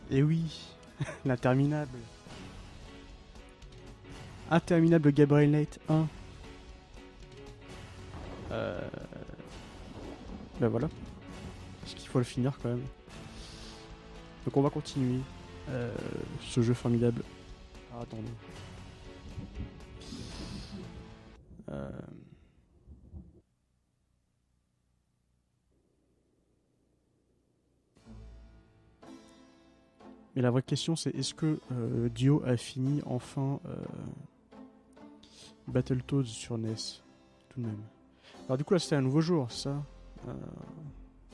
Et oui, l'interminable. Interminable Gabriel Knight 1. Ben voilà. Parce qu'il faut le finir quand même. Donc on va continuer ce jeu formidable. Ah, attendez. Mais la vraie question c'est est-ce que Dio a fini enfin Battletoads sur NES tout de même. Alors du coup là c'était un nouveau jour ça.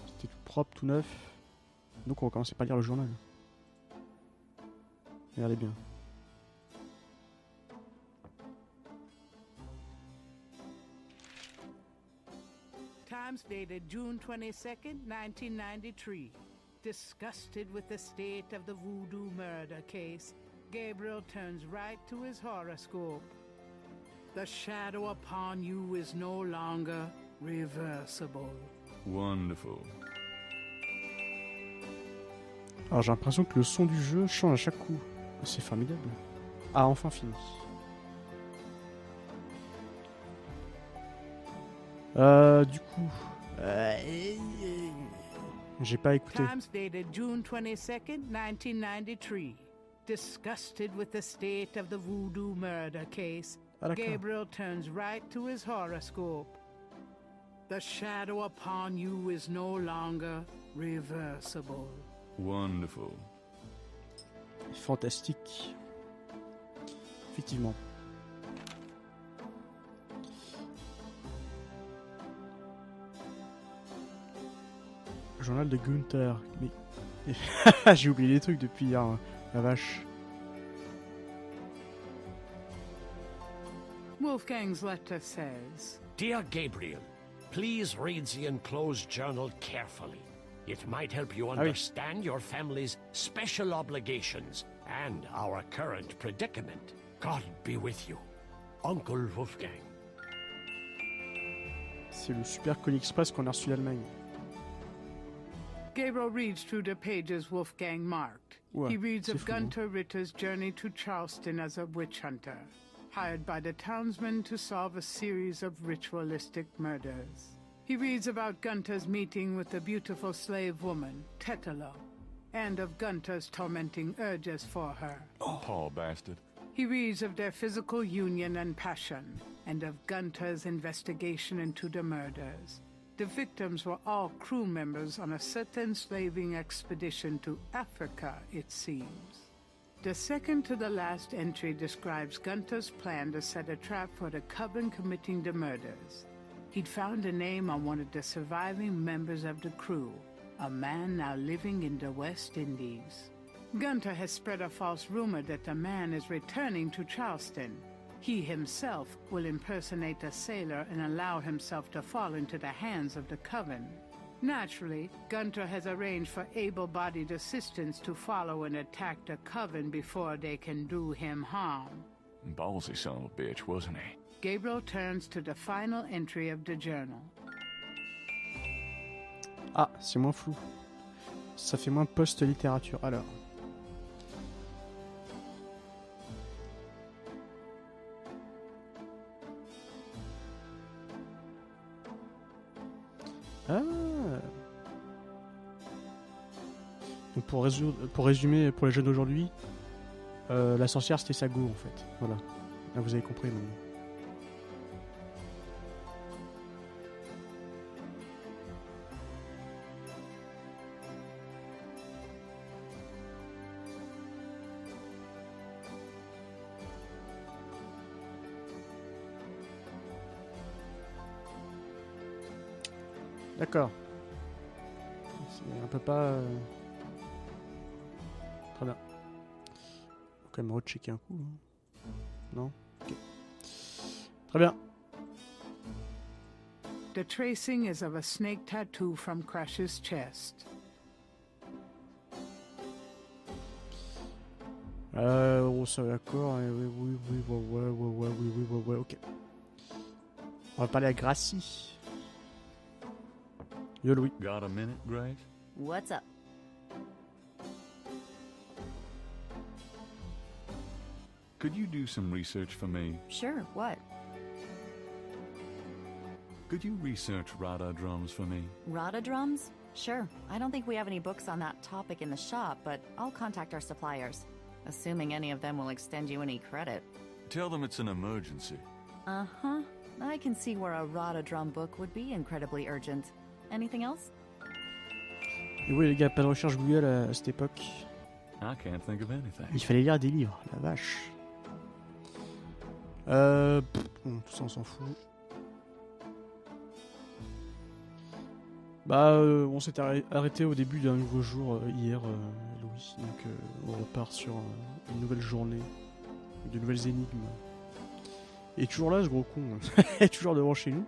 C'était tout propre, tout neuf. Donc on va commencer par lire le journal. Regardez bien. Times dated June 22nd, 1993. Disgusted with the state of the voodoo murder case, Gabriel turns right to his horoscope. The shadow upon you is no longer reversible. Wonderful. Alors j'ai l'impression que le son du jeu change à chaque coup. C'est formidable. Ah, enfin fini. Du coup... j'ai pas écouté. Times dated June 22nd, 1993. Disgusted with the state of the voodoo murder case, Gabriel turns right to his horoscope. The shadow upon you is no longer reversible. Wonderful. Fantastique. Effectivement. Journal de Gunther. Mais... j'ai oublié les trucs depuis hier. Hein. La vache. Wolfgang's letter says, Dear Gabriel, please read the enclosed journal carefully. It might help you understand your family's special obligations and our current predicament. God be with you. Uncle Wolfgang. C'est le Super Colis Express qu'on a reçu d'Allemagne. Gabriel reads through the pages Wolfgang marked. Ouais, he reads of fou. Gunther Ritter's journey to Charleston as a witch hunter, hired by the townsmen to solve a series of ritualistic murders. He reads about Gunther's meeting with the beautiful slave woman, Tetelo, and of Gunther's tormenting urges for her. Oh, Paul bastard. He reads of their physical union and passion, and of Gunther's investigation into the murders. The victims were all crew members on a certain slaving expedition to Africa, it seems. The second to the last entry describes Gunther's plan to set a trap for the coven committing the murders. He'd found a name on one of the surviving members of the crew, a man now living in the West Indies. Gunther has spread a false rumor that the man is returning to Charleston. He himself will impersonate a sailor and allow himself to fall into the hands of the coven. Naturally, Gunther has arranged for able-bodied assistants to follow and attack the coven before they can do him harm. Ballsy son of a bitch, wasn't he? Gabriel turns to the final entry of the journal. Ah, c'est moins flou. Ça fait moins post-littérature. Alors. Ah. Donc pour résumer pour les jeunes d'aujourd'hui, la sorcière c'était Sago en fait. Voilà. Là vous avez compris maintenant. D'accord. C'est un peu pas... Très bien. Faut quand même rechecker un coup. Hein. Non? Ok. Très bien. The tracing is of a snake tattoo from Crash's chest. Oh, ça d'accord. Oui, ok. On va parler à Gracie. Yo Louis. Got a minute, Grace? What's up? Could you do some research for me? Sure, what? Could you research Rada drums for me? Rada drums? Sure. I don't think we have any books on that topic in the shop, but I'll contact our suppliers. Assuming any of them will extend you any credit. Tell them it's an emergency. Uh-huh. I can see where a Rada drum book would be incredibly urgent. Anything else? Et oui les gars, pas de recherche Google à cette époque. I can't think of anything. Il fallait lire des livres, la vache. Bon, tout ça on s'en fout. Bah, on s'est arrêté au début d'un nouveau jour hier, Louis. Donc, on repart sur une nouvelle journée, de nouvelles énigmes. Et toujours là, ce gros con, toujours devant chez nous.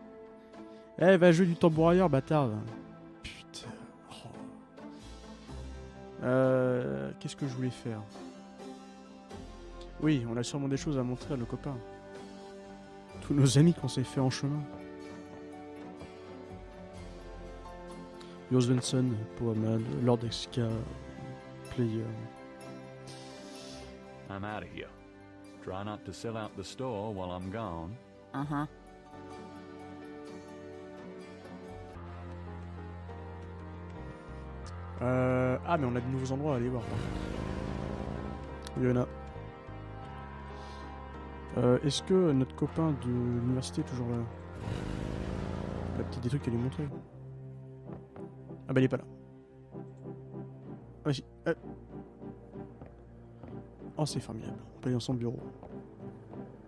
Eh, va jouer du tambour ailleurs, bâtard. Putain. Oh. Qu'est-ce que je voulais faire? Oui, on a sûrement des choses à montrer à nos copains. Tous nos amis qu'on s'est fait en chemin. Jo Svensson, Powerman, Lord Exka, Player. I'm out of here. Try not to sell out the store while I'm gone. Uh-huh. Ah, mais on a de nouveaux endroits à aller voir. Il y en a. Est-ce que notre copain de l'université est toujours là? Il a peut-être des trucs à lui montrer. Ah bah il est pas là. Vas-y. Oh c'est formidable. On peut aller dans son bureau.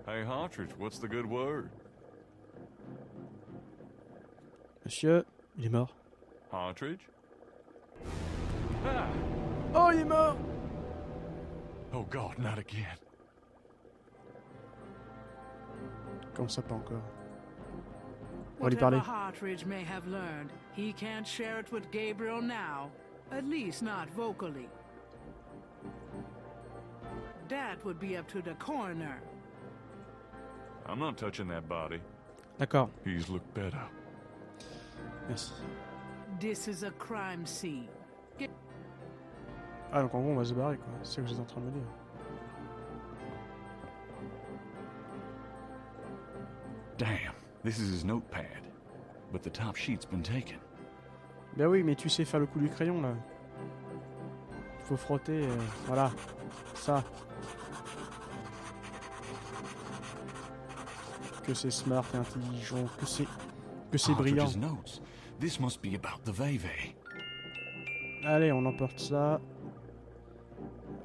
Hey Hartridge, what's the good word? Monsieur, il est mort. Hartridge? Ah! Oh il est mort! Oh God, not again. Comment ça pas encore? On va lui parler. Whatever Hartridge may have learned, he can't share it with Gabriel now. At least not vocally. That would be up to the coroner. I'm not touching that body. D'accord. He's looked better. Merci. This is a crime scene. Ah donc en gros on va se barrer quoi. C'est ce que vous êtes en train de me dire. Damn, this is his notepad. But the top sheet's been taken. Ben oui mais tu sais faire le coup du crayon là. Il faut frotter, voilà. Ça. Que c'est smart et intelligent, que c'est brillant. Hartridge's notes. This must be about the Veve. Allez, on emporte ça.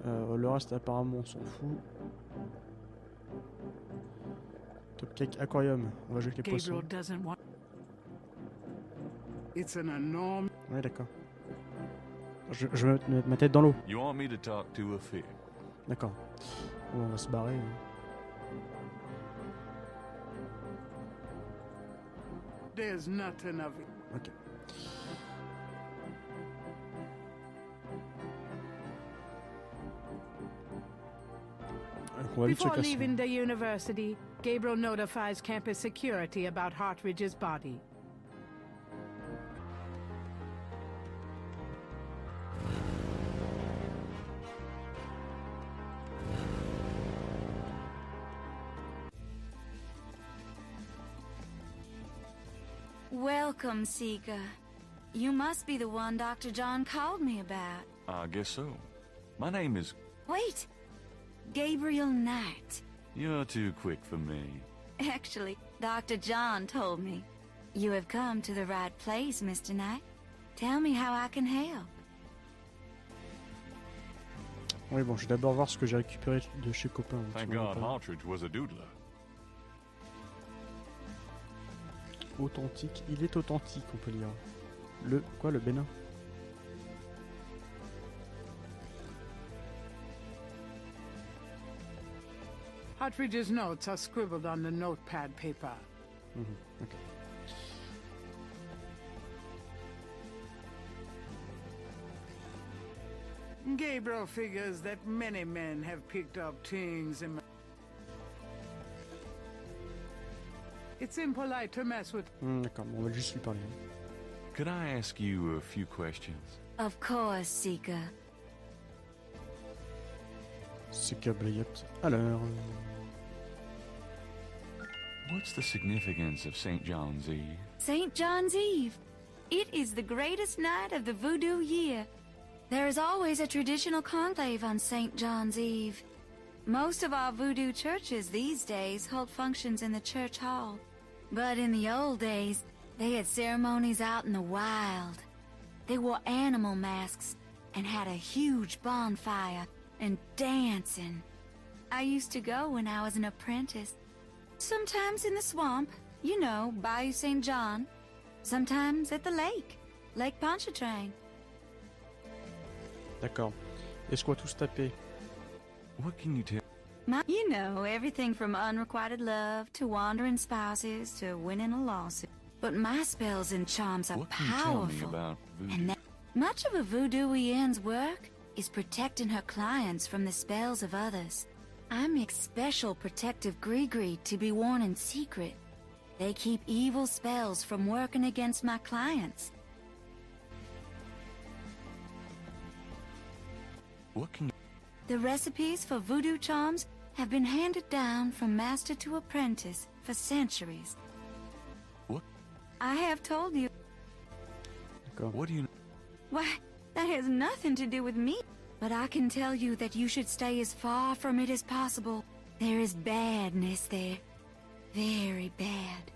Le reste, apparemment, on s'en fout. Top Cake Aquarium. On va jouer avec les poissons. Gabriel doesn't want. It's an enormous. Ouais, d'accord. Je vais mettre ma tête dans l'eau. You want me to talk to a fish? D'accord. Bon, on va se barrer. There's nothing of it. Ok. Donc, on va vite se Before casser. leaving the university, Gabriel notifies campus security about Hartridge's body. Welcome, Sika. You must be the one Dr. John called me about. I guess so. My name is... Wait! Gabriel Knight. You're too quick for me. Actually, Dr. John told me. You have come to the right place, Mr. Knight. Tell me how I can help. Oui, bon, je vais d'abord voir ce que j'ai récupéré de chez copain. Thank God Hartridge was a doodler. Authentique. Il est authentique, on peut lire. Le... Quoi, le Bénin? Hartridge's notes are scribbled on the notepad paper. Ok. Gabriel figures that many men have picked up things in. It's impolite to mess with. D'accord, bon, on va juste lui parler. Could I ask you a few questions? Of course, Sika. c'est Gabliot à l'heure. What's the significance of St. John's Eve? St. John's Eve. It is the greatest night of the voodoo year. There is always a traditional conclave on St. John's Eve. Most of our voodoo churches these days hold functions in the church hall. But in the old days, they had ceremonies out in the wild. They wore animal masks and had a huge bonfire and dancing. I used to go when I was an apprentice. Sometimes in the swamp, you know, Bayou St. John. Sometimes at the lake, Lake Pontchartrain. D'accord. Est-ce qu'on va tous taper? What can you tell? You know, everything from unrequited love to wandering spouses to winning a lawsuit. But my spells and charms are What can you tell me powerful. about voodoo? And that much of a voodooienne's work is protecting her clients from the spells of others. I make special protective gree-gree to be worn in secret. They keep evil spells from working against my clients. What can you... The recipes for voodoo charms have been handed down from master to apprentice for centuries. What? I have told you. D'accord. What do you... Why, that has nothing to do with me. But I can tell you that you should stay as far from it as possible. There is badness there. Very bad.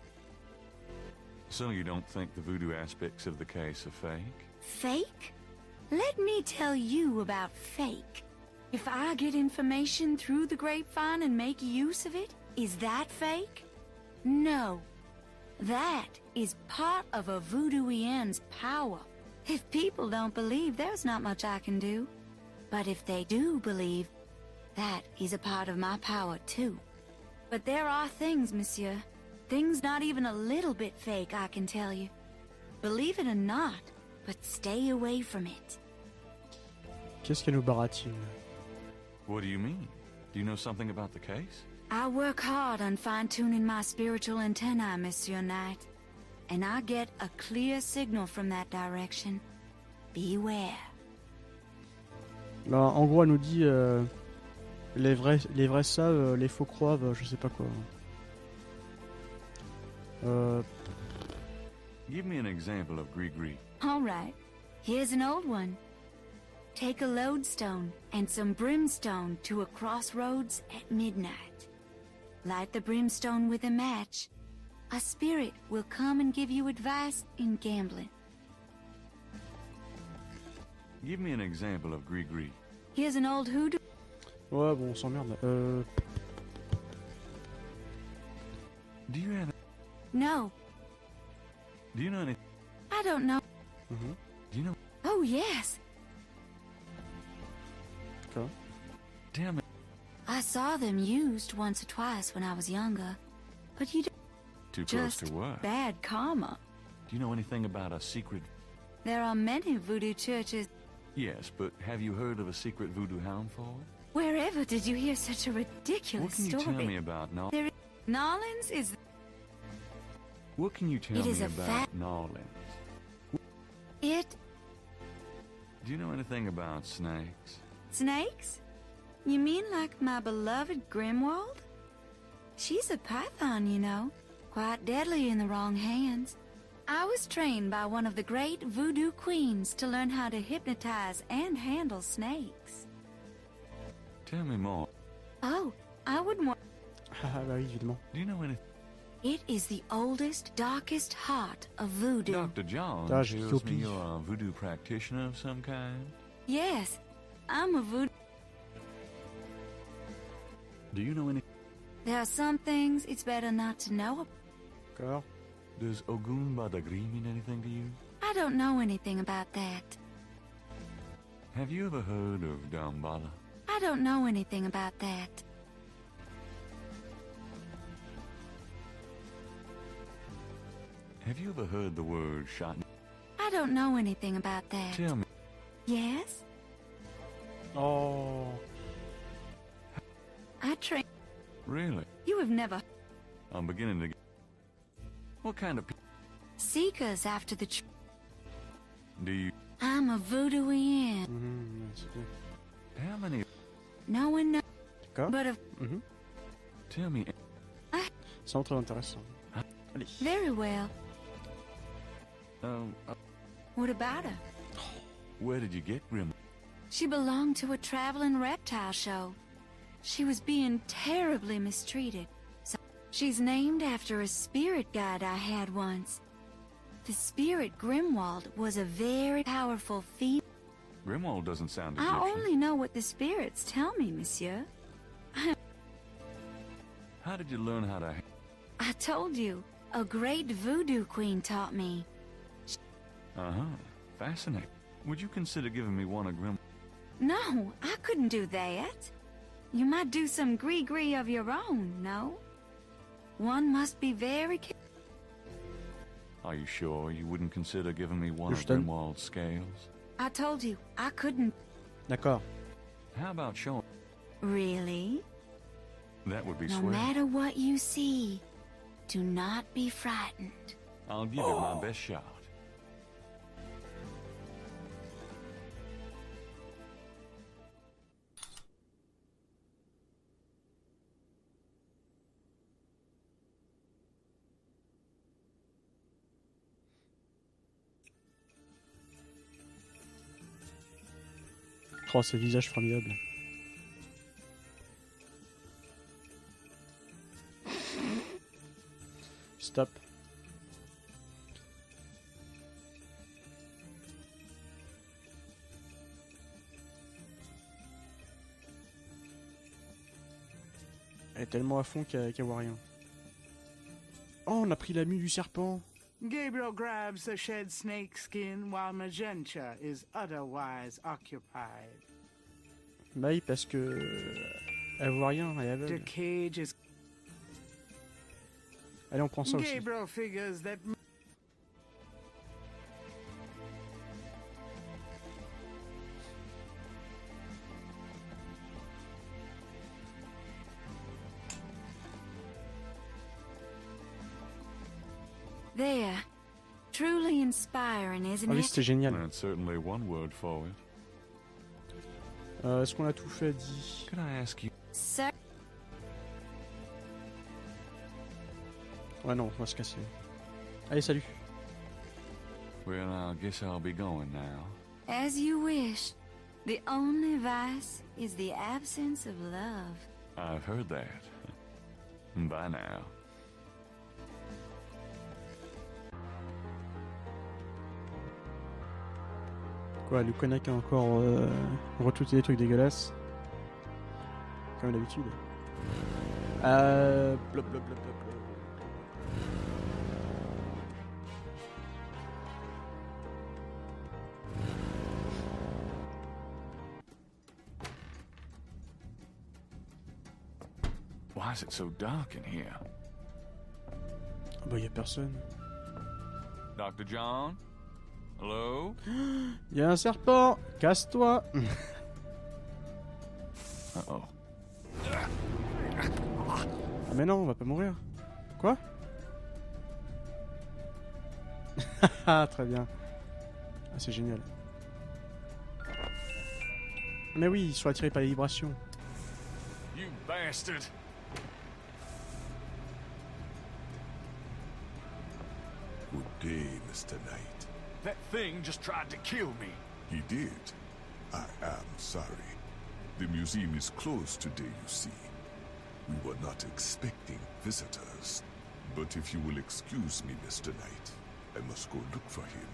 So you don't think the voodoo aspects of the case are fake? Fake? Let me tell you about fake. If I get information through the grapevine and make use of it, is that fake? No. That is part of a voodooienne's power. If people don't believe, there's not much I can do. But if they do believe, that is a part of my power too. But there are things, monsieur. Things not even a little bit fake, I can tell you. Believe it or not, but stay away from it. Qu'est-ce qu'elle nous baratine? What do you mean? Do you know something about the case? I work hard on fine-tuning my spiritual antennae, Monsieur Knight. And I get a clear signal from that direction. Beware. Bah, en gros, elle nous dit les vrais savent, les faux croient, je sais pas quoi. Give me an example of gree-gree. All right, here's an old one. Take a lodestone and some brimstone to a crossroads at midnight. Light the brimstone with a match. A spirit will come and give you advice in gambling. Give me an example of gree-gree. Here's an old hoodoo. Ouais, bon, on s'emmerde là. Do you have... No, Do you know any... I don't know. Do you know... Oh, yes. D'accord. Damn it. I saw them used once or twice when I was younger. But you Too close just to what? bad karma. Do you know anything about a secret... There are many voodoo churches. Yes, but have you heard of a secret voodoo hound forward? Wherever did you hear such a ridiculous What can you story? tell me about Nol... There is Nolans is What can you tell It is me a about fact- Nolans? it Do you know anything about snakes? snakes? You mean like my beloved Grimwald? She's a python, you know. Quite deadly in the wrong hands. I was trained by one of the great voodoo queens to learn how to hypnotize and handle snakes. Tell me more. Oh, I wouldn't want... Ah bah oui, évidemment. Do you know anything? It is the oldest, darkest heart of voodoo. Dr. John Ah, j'ai tells me copié. you're a voodoo practitioner of some kind. Yes, I'm a voodoo... Do you know any... There are some things it's better not to know. D'accord. Does Ogun Badagri mean anything to you? I don't know anything about that. Have you ever heard of Dambala? I don't know anything about that. Have you ever heard the word shot? I don't know anything about that. Tell me. Yes? Oh. I train... Really? You have never... I'm beginning to... What kind of... Seekers after the... Do you... I'm a voodooian. Ouais, c'est bien. How many... No one knows. D'accord. But of Mhm. Tell me, C'est très intéressant. Allez. very well. uh, What about her? where did you get Grim? She belonged to a traveling reptile show. She was being terribly mistreated. So she's named after a spirit guide I had once. The spirit Grimwald was a very powerful female. Grimwald doesn't sound I Egyptian. only know what the spirits tell me, monsieur. How did you learn how to... I told you, a great voodoo queen taught me. Uh-huh. Fascinating. Would you consider giving me one of Grim... No, I couldn't do that. You might do some gree-gree of your own, no? One must be very careful. Are you sure you wouldn't consider giving me one Je of donne. Grimwald's scales? I told you, I couldn't. D'accord. How about showing... Really? That would be No swell. matter what you see, do not be frightened. I'll give it my best shot. Oh, ces visages formidables. Stop. Elle est tellement à fond qu'elle voit rien. Oh, on a pris la mue du serpent. Gabriel grabs the shed snake skin while Magenta is otherwise occupied. Bah oui, parce que... Elle voit rien, elle est The aveugle. cage is... Allez, on prend ça aussi. Gabriel figures that... There. Truly inspiring, isn't Ah oui, it? c'était génial. That's certainly one word for it. Est-ce qu'on a tout fait, dit? Could I ask you... Sir, Ouais, non, on va se casser. Allez, salut. Well, I guess I'll be going now. as you wish. The only vice is the absence of love. I've heard that. Bye now. Quoi, le connard a encore retweeté des trucs dégueulasses. Comme d'habitude. Blop, blop, blop, blop, blop. Why is it so dark in here? Ah bah, y a personne. Dr. John? Hello? Y a un serpent. Casse-toi. Uh-oh. Ah mais non, on va pas mourir. Quoi? Ah, très bien. Ah, c'est génial. Mais oui, ils sont attirés par les vibrations. You bastard! Good day, Mr. Knight. That thing just tried to kill me. He did. I am sorry. The museum is closed today, you see. We were not expecting visitors. But if you will excuse me, Mr. Knight, I must go look for him.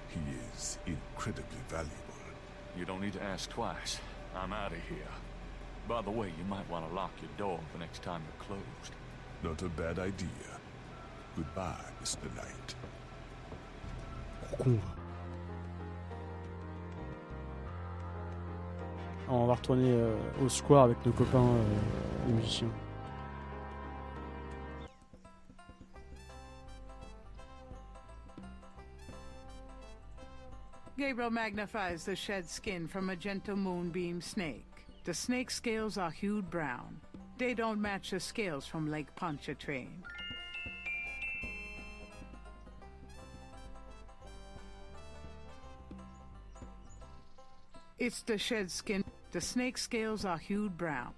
He is incredibly valuable. You don't need to ask twice. I'm out of here. By the way, you might want to lock your door the next time you're closed. Not a bad idea. Goodbye, Mr. Knight. Con. On va retourner au square avec nos copains les musiciens. Gabriel magnifies the shed skin from a gentle moonbeam snake. The snake scales are hued brown. They don't match the scales from Lake Pontchartrain. It's the shed skin. The snake scales are hued brown.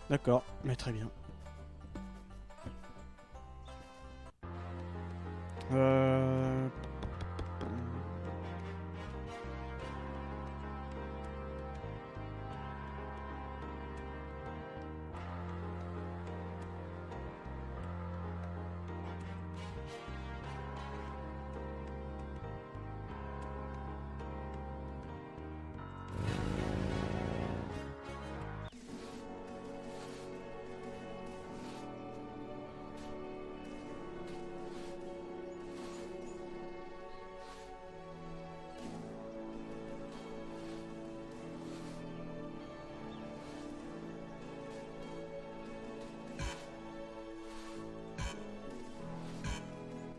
D'accord, mais très bien. Euh...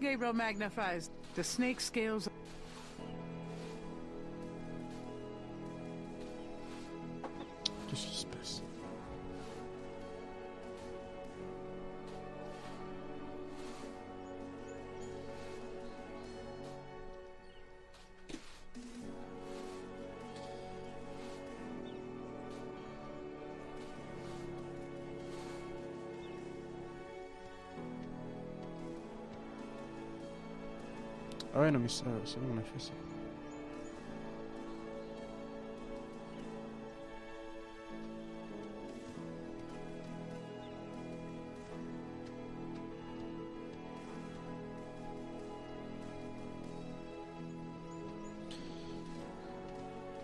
Gabriel magnifies the snake scales. Qu'est-ce qui se passe? Ah ouais, non mais ça, c'est bon, on a fait ça.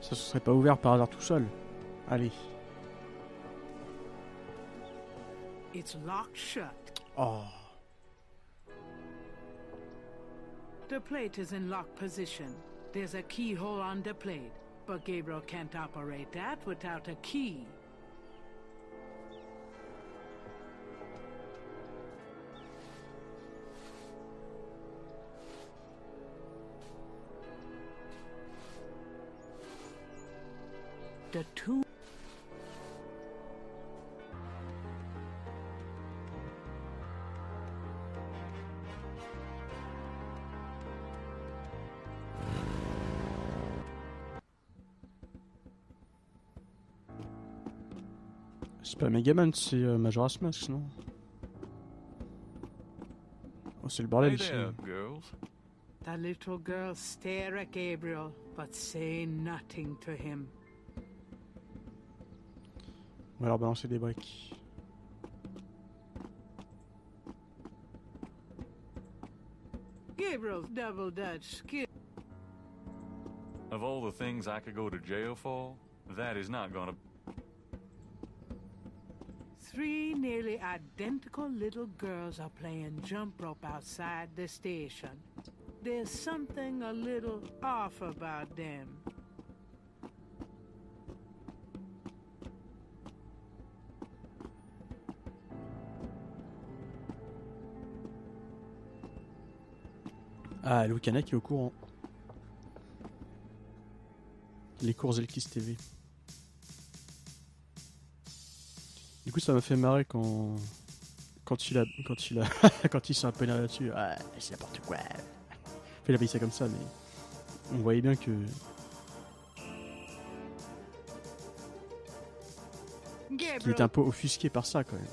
Ça se serait pas ouvert par hasard tout seul. Allez. It's locked shut. Oh. The plate is in lock position. There's a keyhole on the plate, but Gabriel can't operate that without a key. The two C'est pas Megaman, c'est Majora's Mask, non? Oh, c'est le bordel Hey ici. there, girls. The little girls stare at Gabriel, but say nothing to him. On va leur balancer des briques. Gabriel's double Dutch skill. Of all the things I could go to jail for, that is not gonna... Three nearly identical little girls are playing jump rope outside the station. There's something a little off about them. Ah, Louis Canac est au courant. Les cours Elkis TV. Du coup, ça m'a fait marrer quand il s'est un peu énervé là-dessus. Ah, c'est n'importe quoi. Enfin, il a payé ça comme ça, mais on voyait bien que qu'il était un peu offusqué par ça quand même.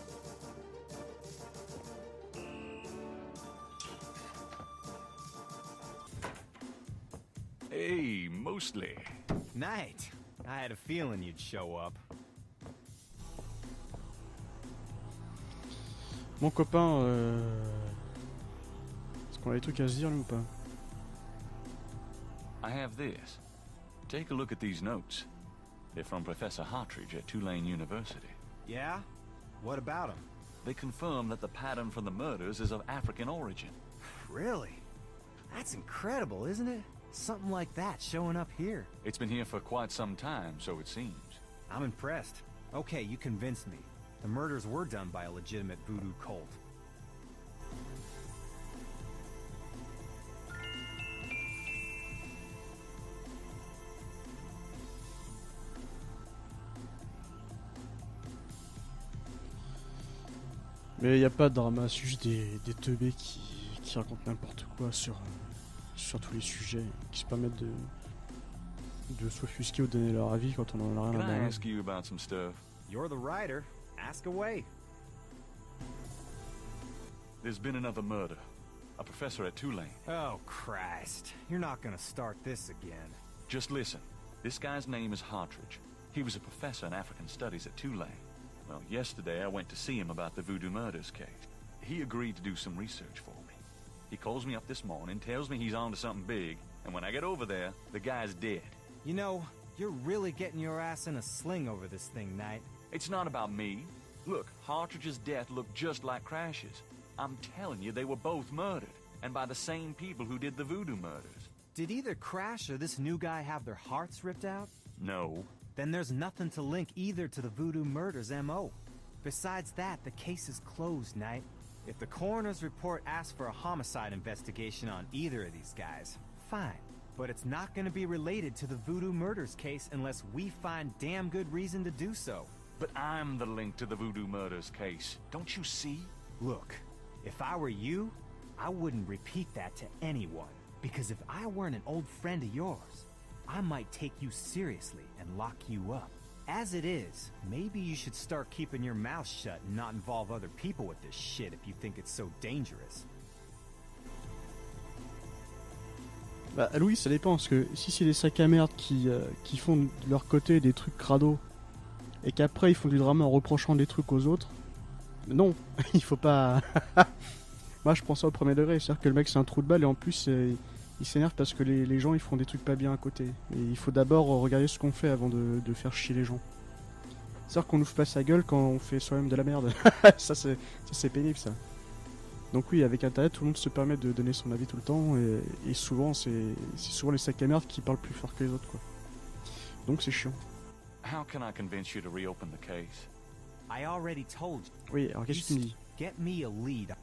Hey, mostly. Night. I had a feeling you'd show up. Mon copain, est-ce qu'on a des trucs à se dire, lui, ou pas? I have this. Take a look at these notes. They're from Professor Hartridge at Tulane University. Yeah? What about him? They confirm that the pattern from the murders is of African origin. Really? That's incredible, isn't it? Something like that showing up here. It's been here for quite some time, so it seems. I'm impressed. Okay, you convinced me. The murders were done by a legitimate voodoo cult. Mais y a pas de drama, c'est juste des teubés qui racontent n'importe quoi sur tous les sujets, qui se permettent de s'offusquer ou de donner leur avis quand on en a rien Can à I voir. ask you about some stuff? You're the writer. Ask away. There's been another murder. A professor at Tulane. Oh, Christ. You're not gonna start this again. Just listen. This guy's name is Hartridge. He was a professor in African Studies at Tulane. Well, yesterday I went to see him about the Voodoo murders case. He agreed to do some research for me. He calls me up this morning, tells me he's on to something big, and when I get over there, the guy's dead. You know, you're really getting your ass in a sling over this thing, Knight. It's not about me. Look, Hartridge's death looked just like Crash's. I'm telling you, they were both murdered, and by the same people who did the Voodoo murders. Did either Crash or this new guy have their hearts ripped out? No. Then there's nothing to link either to the Voodoo murders M.O. Besides that, the case is closed, Knight. If the coroner's report asks for a homicide investigation on either of these guys, fine. But it's not going to be related to the Voodoo murders case unless we find damn good reason to do so. But I'm the link to the Voodoo murders case. Don't you see? Look, if I were you, I wouldn't repeat that to anyone. Because if I weren't an old friend of yours, I might take you seriously and lock you up. As it is, maybe you should start keeping your mouth shut and not involve other people with this shit if you think it's so dangerous. Bah Louis, ça dépend, parce que si c'est des sacs à merde qui font de leur côté des trucs crado, et qu'après ils font du drama en reprochant des trucs aux autres, non, il faut pas... Moi je prends ça au premier degré, c'est-à-dire que le mec c'est un trou de balle et en plus il s'énerve parce que les gens ils font des trucs pas bien à côté. Et il faut d'abord regarder ce qu'on fait avant de faire chier les gens. C'est-à-dire qu'on ouvre pas sa gueule quand on fait soi-même de la merde. ça c'est pénible ça. Donc oui, avec internet tout le monde se permet de donner son avis tout le temps et souvent c'est souvent les sacs à merde qui parlent plus fort que les autres quoi. Donc c'est chiant. How can I convince you to reopen the case? I already told you. Oui, alors qu'est-ce que tu me dis? Get me a lead.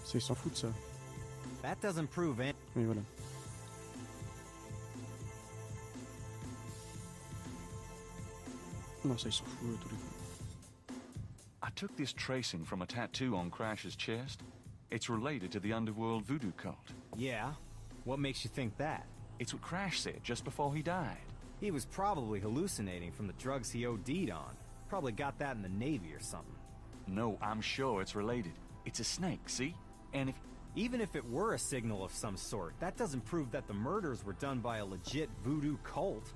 Ça, ils s'en foutent ça. That doesn't prove it. Oui, voilà. Non, ça, ils s'en foutent tous les coups. I took this tracing from a tattoo on Crash's chest. It's related to the underworld voodoo cult. Yeah? What makes you think that? It's what Crash said just before he died. He was probably hallucinating from the drugs he OD'd on. Probably got that in the Navy or something. No, I'm sure it's related. It's a snake, see? And even if it were a signal of some sort, that doesn't prove that the murders were done by a legit voodoo cult.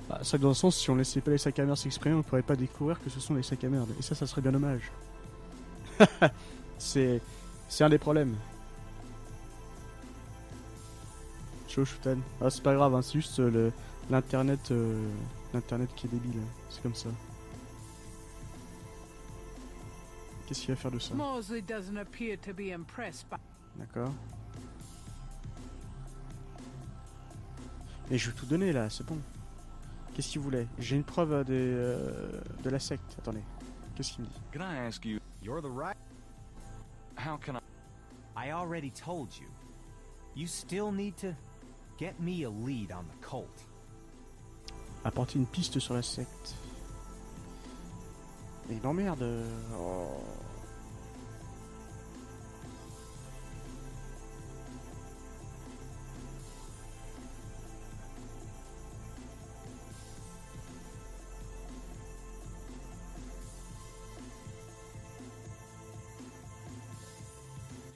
Bah, ça dans le sens, si on laissait pas les sacs à merde s'exprimer, on pourrait pas découvrir que ce sont des sacs à merde. Et ça serait bien dommage. c'est un des problèmes. Chaud, Shutan. Ah, c'est pas grave, hein, c'est juste l'internet qui est débile. C'est comme ça. Qu'est-ce qu'il va faire de ça? Mosley doesn't appear to be impressed by... D'accord. Et je vais tout donner là, c'est bon. Qu'est-ce qu'il voulait? J'ai une preuve de la secte. Attendez. Qu'est-ce qu'il me dit? Can I ask you? You're the right. How can I already told you. You still need to get me a lead on the cult. Apporter une piste sur la secte. Mais il m'emmerde. Oh.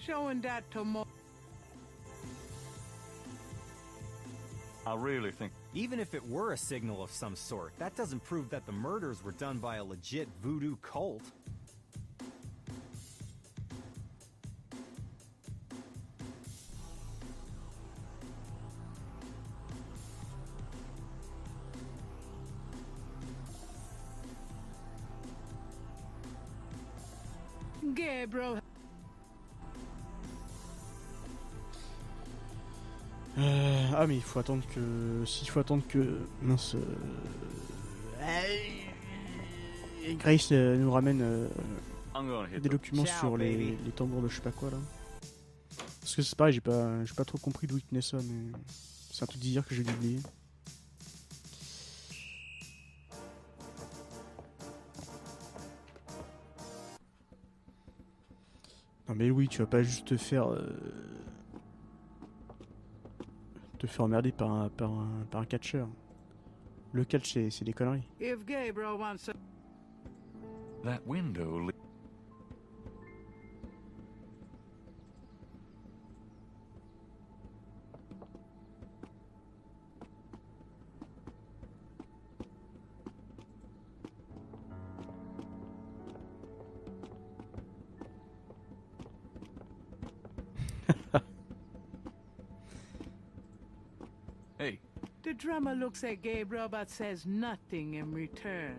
Showing that to Mo... I really think... Even if it were a signal of some sort, that doesn't prove that the murders were done by a legit voodoo cult. Gabriel... Ah mais il faut attendre que... S'il faut attendre que... Mince... Grace nous ramène des documents sur les tambours de je sais pas quoi là. Parce que c'est pareil, j'ai pas trop compris d'où il tenait ça, mais... C'est un truc d'hier que j'ai dû oublier. Non mais oui, tu vas pas juste te faire... fait emmerder par un catcheur. Le catch, c'est des conneries. If Gabriel wants to... That window... Hey. The drummer looks at Gabriel but says nothing in return.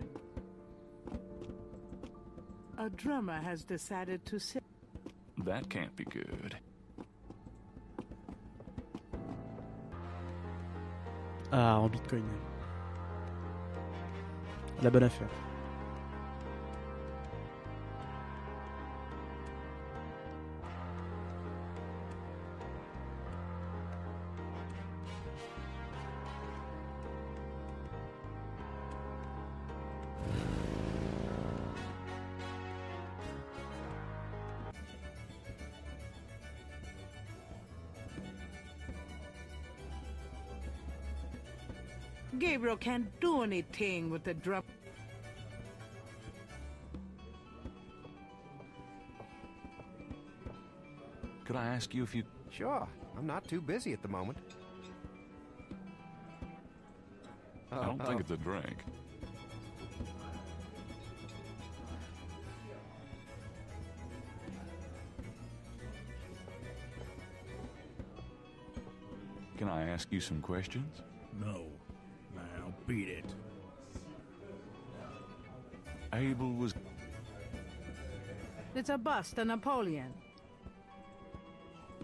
A drummer has decided to sit. That can't be good. Ah, en bitcoin. La bonne affaire. Gabriel can't do anything with the drum. Could I ask you if you... Sure. I'm not too busy at the moment. I don't think it's a drink. Can I ask you some questions? No. Now beat it. Abel was... It's a bust of Napoleon.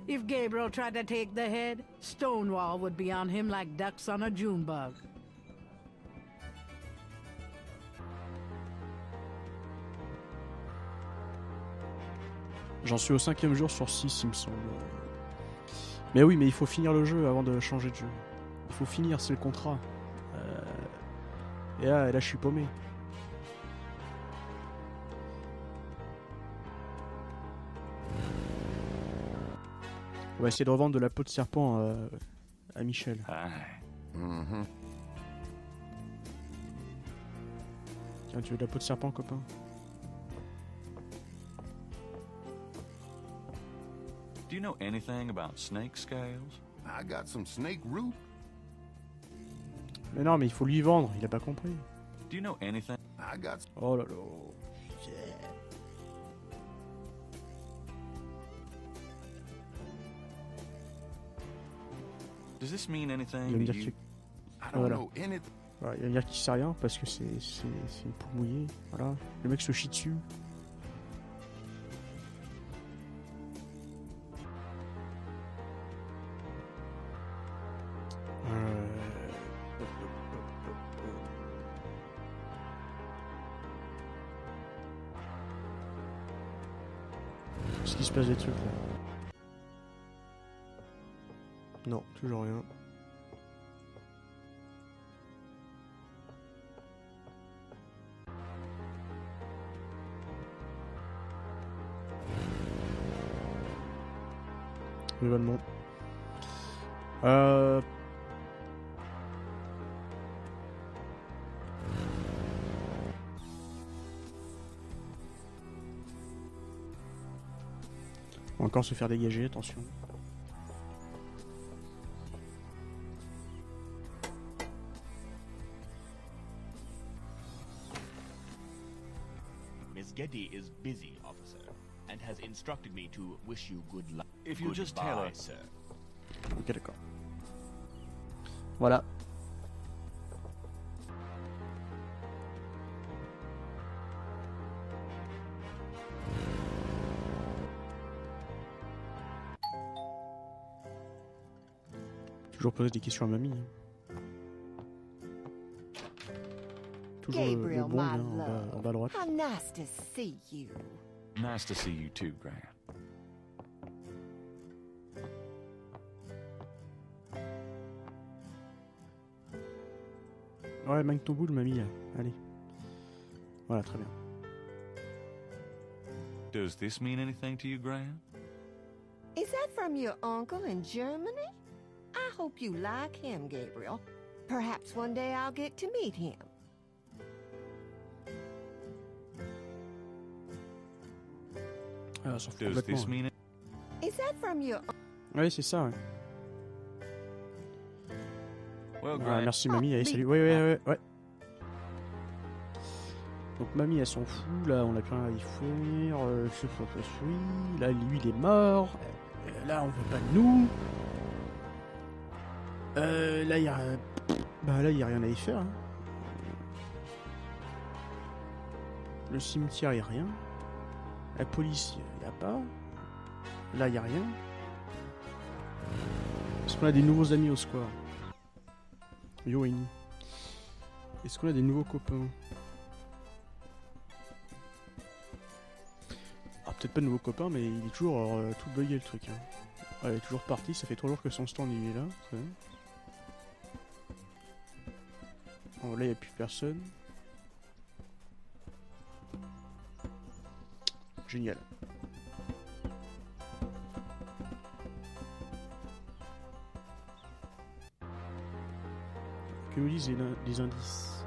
If Gabriel tried to take the head, Stonewall would be on him like ducks on a June bug. J'en suis au 5e jour sur 6, il me semble. Mais oui, mais il faut finir le jeu avant de changer de jeu. Il faut finir, c'est le contrat. Et là, je suis paumé. On va essayer de revendre de la peau de serpent à Michel. Tiens, tu veux de la peau de serpent, copain? Do you know anything about snake scales? I got some snake root. Mais non, mais il faut lui vendre, il a pas compris. Do you know anything? I got... Oh là là. Does this mean anything Il va me to dire you? I don't know anything. Voilà, il va me dire qu'il sait rien parce que c'est une poule mouillée. Voilà. Le mec se chie dessus. Qu'est-ce qui se passe des trucs là? Non, toujours rien. Événement. On va encore se faire dégager, attention. Miss Getty is busy, officer, and has instructed me to wish you good luck. If you just tell her, sir. Ok, d'accord. Voilà. Toujours poser des questions à mamie. Toujours le bon lien en bas à droite. How nice to see you. Nice to see you too, Grant. Ouais, manque ton boule, mamie. Allez. Voilà, très bien. Does this mean anything to you, Grant? Is that from your uncle in Germany? I hope you like him, Gabriel. Perhaps one day I'll get to meet him. Ah, ça fout complètement. Is that from your... Ouais, c'est ça, ouais. Well, Ah, merci mamie, allez salut. Ouais. Donc mamie elle s'en fout, là on a plus rien à y faire, là lui il est mort, là on veut pas de nous, là y a rien à y faire, hein. Le cimetière y a rien, la police y a pas, là y a rien. Est-ce qu'on a des nouveaux amis au square? Yo Eni. Est-ce qu'on a des nouveaux copains? Ah, peut-être pas de nouveaux copains, mais il est toujours tout bugué le truc. Hein. Ah, il est toujours parti, ça fait 3 jours que son stand il est là. Oh, là il n'y a plus personne. Génial. Que nous disent les indices?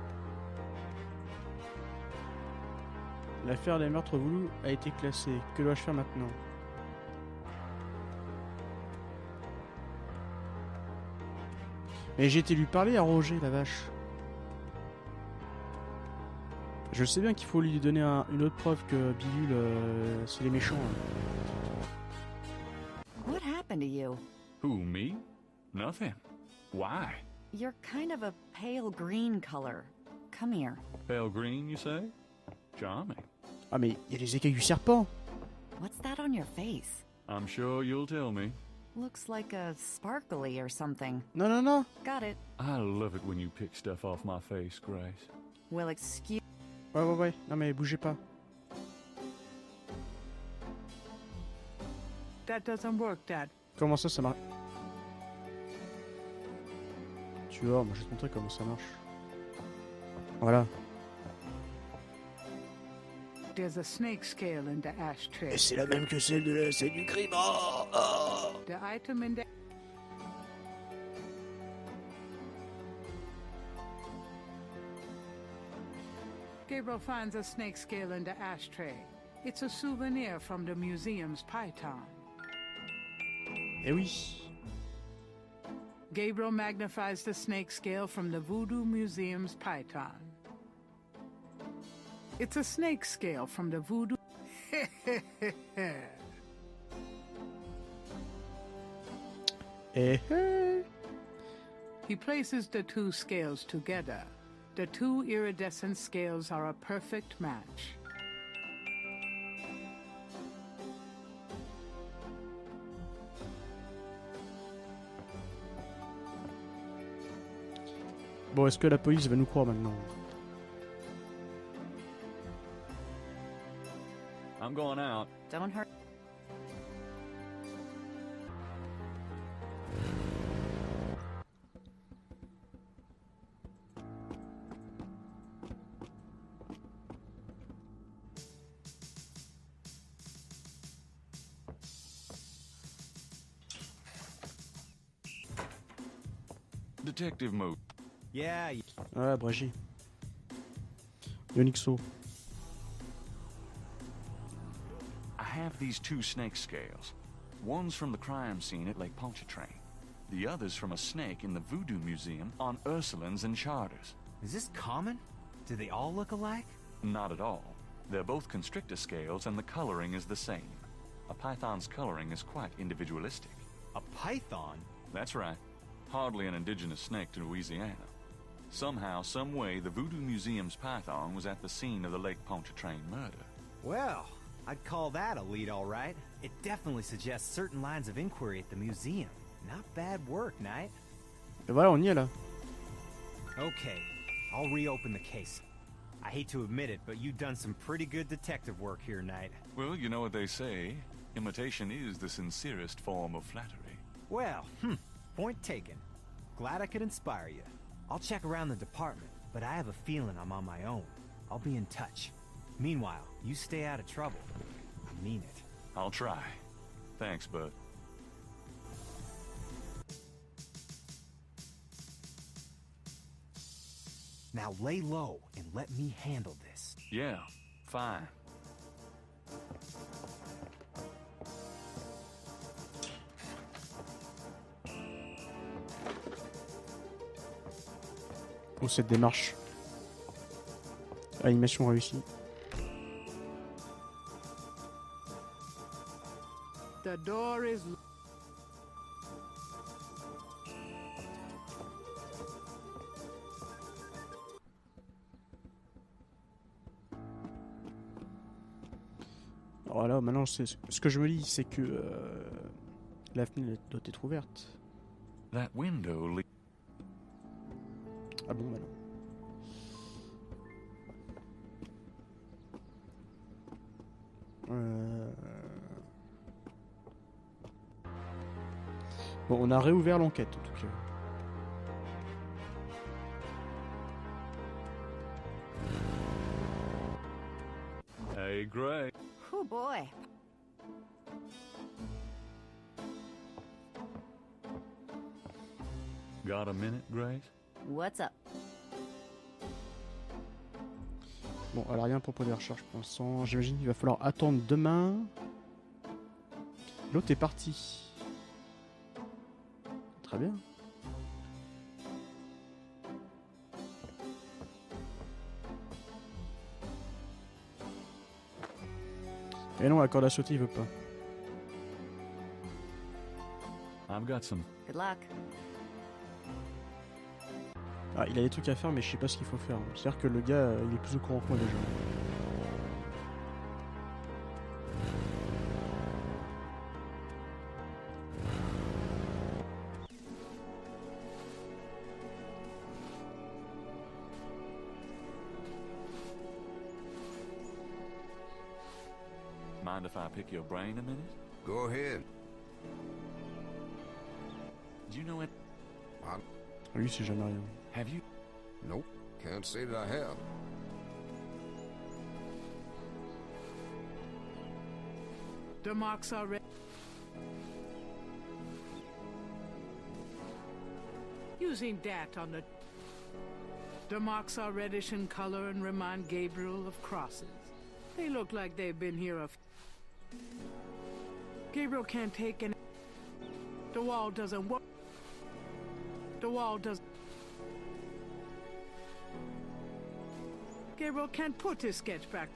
L'affaire des meurtres voulus a été classée. Que dois-je faire maintenant? Mais j'ai été lui parler à Roger, la vache. Je sais bien qu'il faut lui donner une autre preuve que Bidule, c'est les méchants. What happened to you? Who, me? Nothing. Why? You're kind of a pale green color. Come here. Pale green, you say? Charming. Ah mais il y a les écailles du serpent. What's that on your face? I'm sure you'll tell me. Looks like a sparkly or something. Non. Got it. I love it when you pick stuff off my face, Grace. Well, excuse... Ouais. Non mais bougez pas. That doesn't work, Dad. Comment ça marche? Tu vois, moi je vais te montrer comment ça marche. Voilà. There's a snake scale in the ashtray. Et c'est la même que celle de la scène du crime. Oh. The item in the... Gabriel finds a snake scale in the ashtray. It's a souvenir from the museum's python. Eh oui. Gabriel magnifies the snake scale from the Voodoo Museum's python. It's a snake scale from the Voodoo... He places the two scales together. The two iridescent scales are a perfect match. Bon, est-ce que la police va nous croire maintenant? I'm going out. Don't hurt. Detective mode. Yeah. Ouais, Bragi. Yonixo. I have these two snake scales. One's from the crime scene at Lake Pontchartrain. The other's from a snake in the Voodoo Museum on Ursulines and Charters. Is this common? Do they all look alike? Not at all. They're both constrictor scales and the coloring is the same. A python's coloring is quite individualistic. A python? That's right. Hardly an indigenous snake to Louisiana. Somehow, someway, the Voodoo Museum's python was at the scene of the Lake Pontchartrain murder. Well, I'd call that a lead, all right. It definitely suggests certain lines of inquiry at the museum. Not bad work, Knight. Et voilà, on y est là. Okay, I'll reopen the case. I hate to admit it, but you've done some pretty good detective work here, Knight. Well, you know what they say. Imitation is the sincerest form of flattery. Well, point taken. Glad I could inspire you. I'll check around the department, but I have a feeling I'm on my own. I'll be in touch. Meanwhile, you stay out of trouble. I mean it. I'll try. Thanks, bud. Now lay low and let me handle this. Yeah, fine. Oh, cette démarche. Animation réussie. The door is... Alors là, maintenant, ce que je me dis, c'est que la fenêtre doit être ouverte. That window Ah bon, bah non. Bon, on a réouvert l'enquête en tout cas. Hey, Gray. Oh boy. Got a minute, Grace? What's up? Bon, elle a rien proposé de recherche pour l'instant. J'imagine qu'il va falloir attendre demain. L'autre est parti. Très bien. Et non, la corde à sauter, il veut pas. I've got some. Good luck. Ah, il a des trucs à faire, mais je sais pas ce qu'il faut faire. C'est-à-dire que le gars, il est plus au courant que moi déjà. Mind if I pick your brain a minute? Go ahead. Do you know it? Lui, c'est jamais rien. Have you? Nope. Can't say that I have. The marks are red. Using that on the... The marks are reddish in color and remind Gabriel of crosses. They look like they've been here Gabriel can't take any... The wall doesn't work. The wall does... Gabriel can't put his sketch back.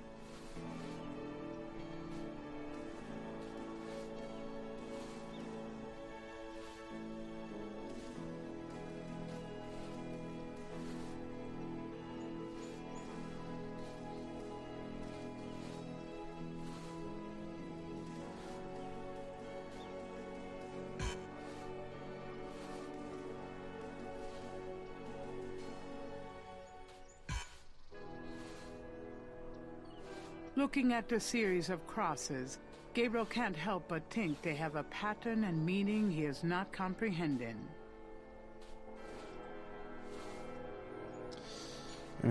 Looking at the series of crosses, Gabriel can't help but think they have a pattern and meaning he is not comprehending.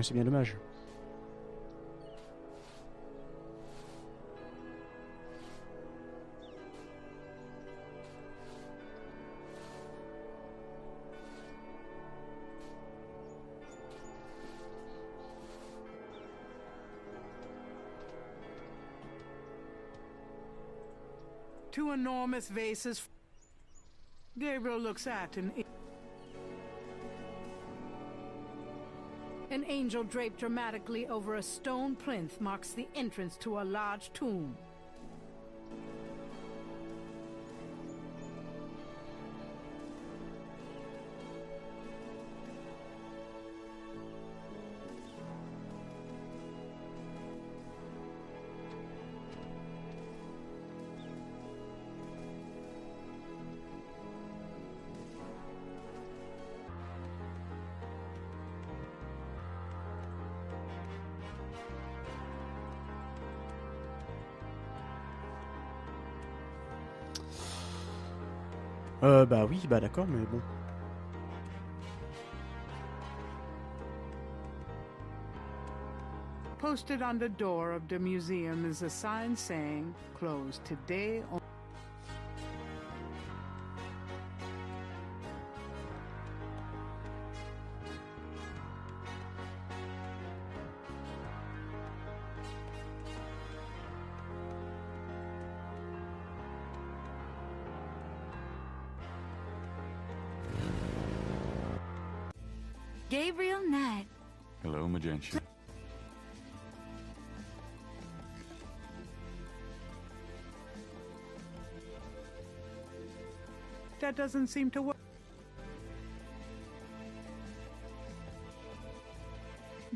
C'est bien dommage. Two enormous vases. Gabriel looks at an angel draped dramatically over a stone plinth marks the entrance to a large tomb. Bah oui, bah d'accord, mais bon. Posted on the door of the museum is a sign saying, closed today. Gabriel Knight. Hello, Magentia. That doesn't seem to work.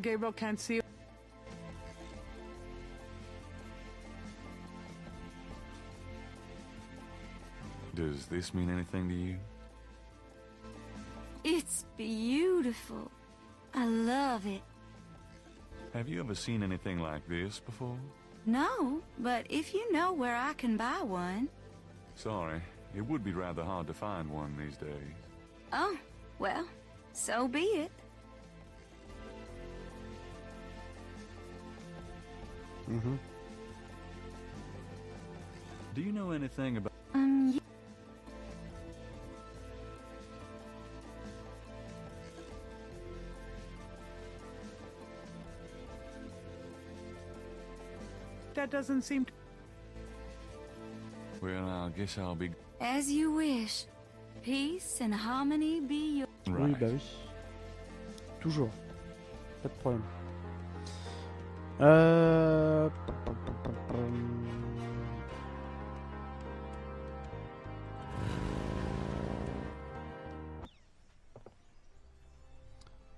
Gabriel can't see. Does this mean anything to you? It's beautiful. I love it. Have you ever seen anything like this before? No, but if you know where I can buy one. Sorry, it would be rather hard to find one these days. Oh, well, so be it. Mm-hmm. Do you know anything about... Yeah. That doesn't seem to... Well, I guess I'll be... As you wish. Peace and harmony be your... Oui, bah oui. Toujours. Pas de problème.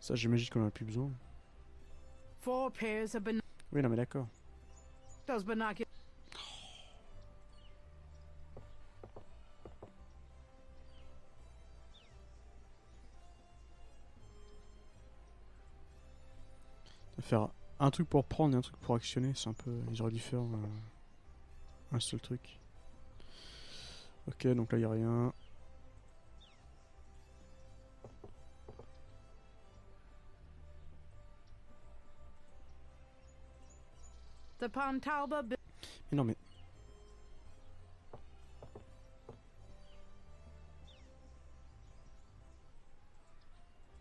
Ça, j'imagine qu'on en a plus besoin. 4 pairs of binoculars. Oui, non, mais d'accord. Those binoculars. Faire un truc pour prendre et un truc pour actionner, c'est un peu... Ils auraient dû faire un seul truc. Ok, donc là, il n'y a rien. The Pontalba. Mais non, mais...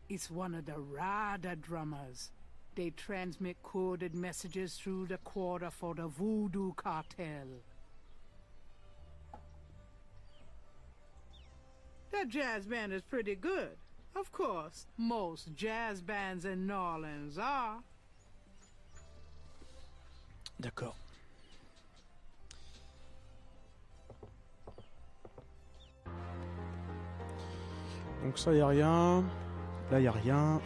It's one of the Rada drummers. They transmit coded messages through the quarter for the Voodoo Cartel. That jazz band is pretty good. Of course, most jazz bands in New Orleans are. D'accord. Donc ça, y a rien. Là, y a rien.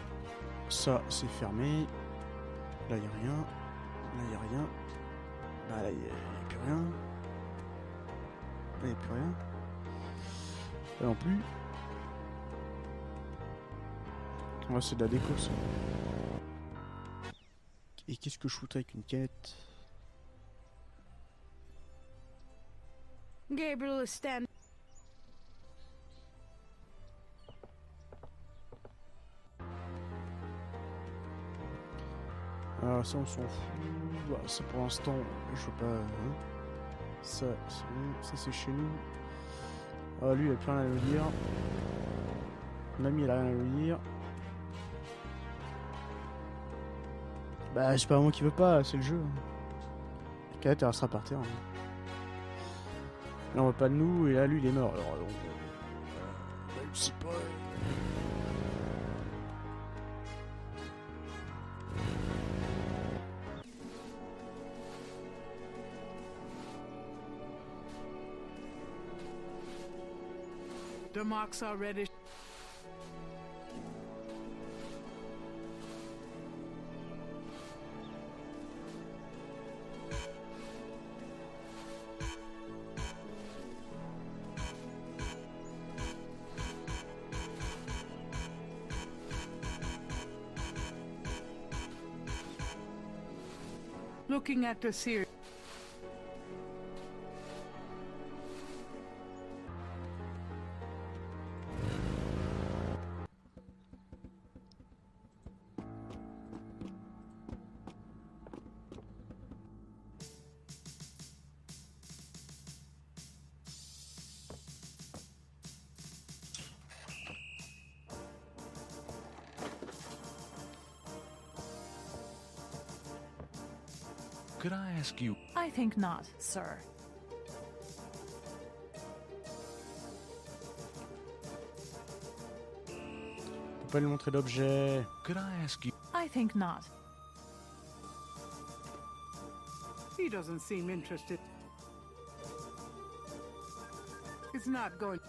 Ça, c'est fermé. Là, y a rien. Là, y a rien. Là, y a plus rien. Là, y a plus rien. Là non plus. Ouais, c'est de la déco, ça. Et qu'est-ce que je foutrais avec une quête? Gabriel is standing. Ah, ça on s'en fout. Bah, ça pour l'instant, je veux pas. Hein. Ça, c'est bon. Ça c'est chez nous. Ah, lui il a plus rien à le dire. L'ami il a rien à le dire. Bah, c'est pas moi qui veux pas, c'est le jeu. La canette elle restera par terre. Hein. Là on veut pas de nous et là lui il est mort. Alors, je sais pas. The marks are ready. Looking at the series. Could I ask you... I think not, sir. pas lui montrer d'objet. Could I ask you? I think not. He doesn't seem interested. It's not going.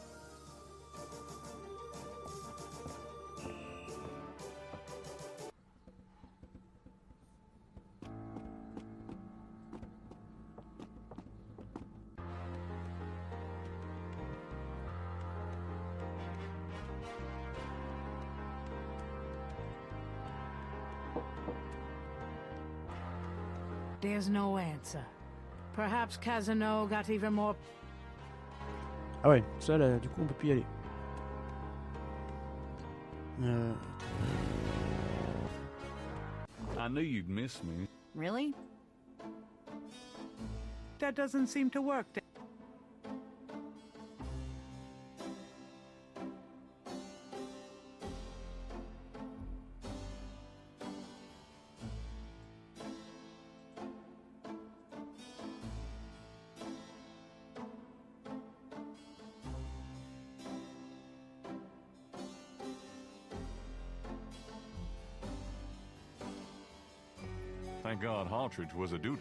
There's no answer. Perhaps Casino got even more. Ah ouais, ça là, du coup on peut plus y aller. I knew you'd miss me. Really? That doesn't seem to work. Thank God Hartridge was a doodler.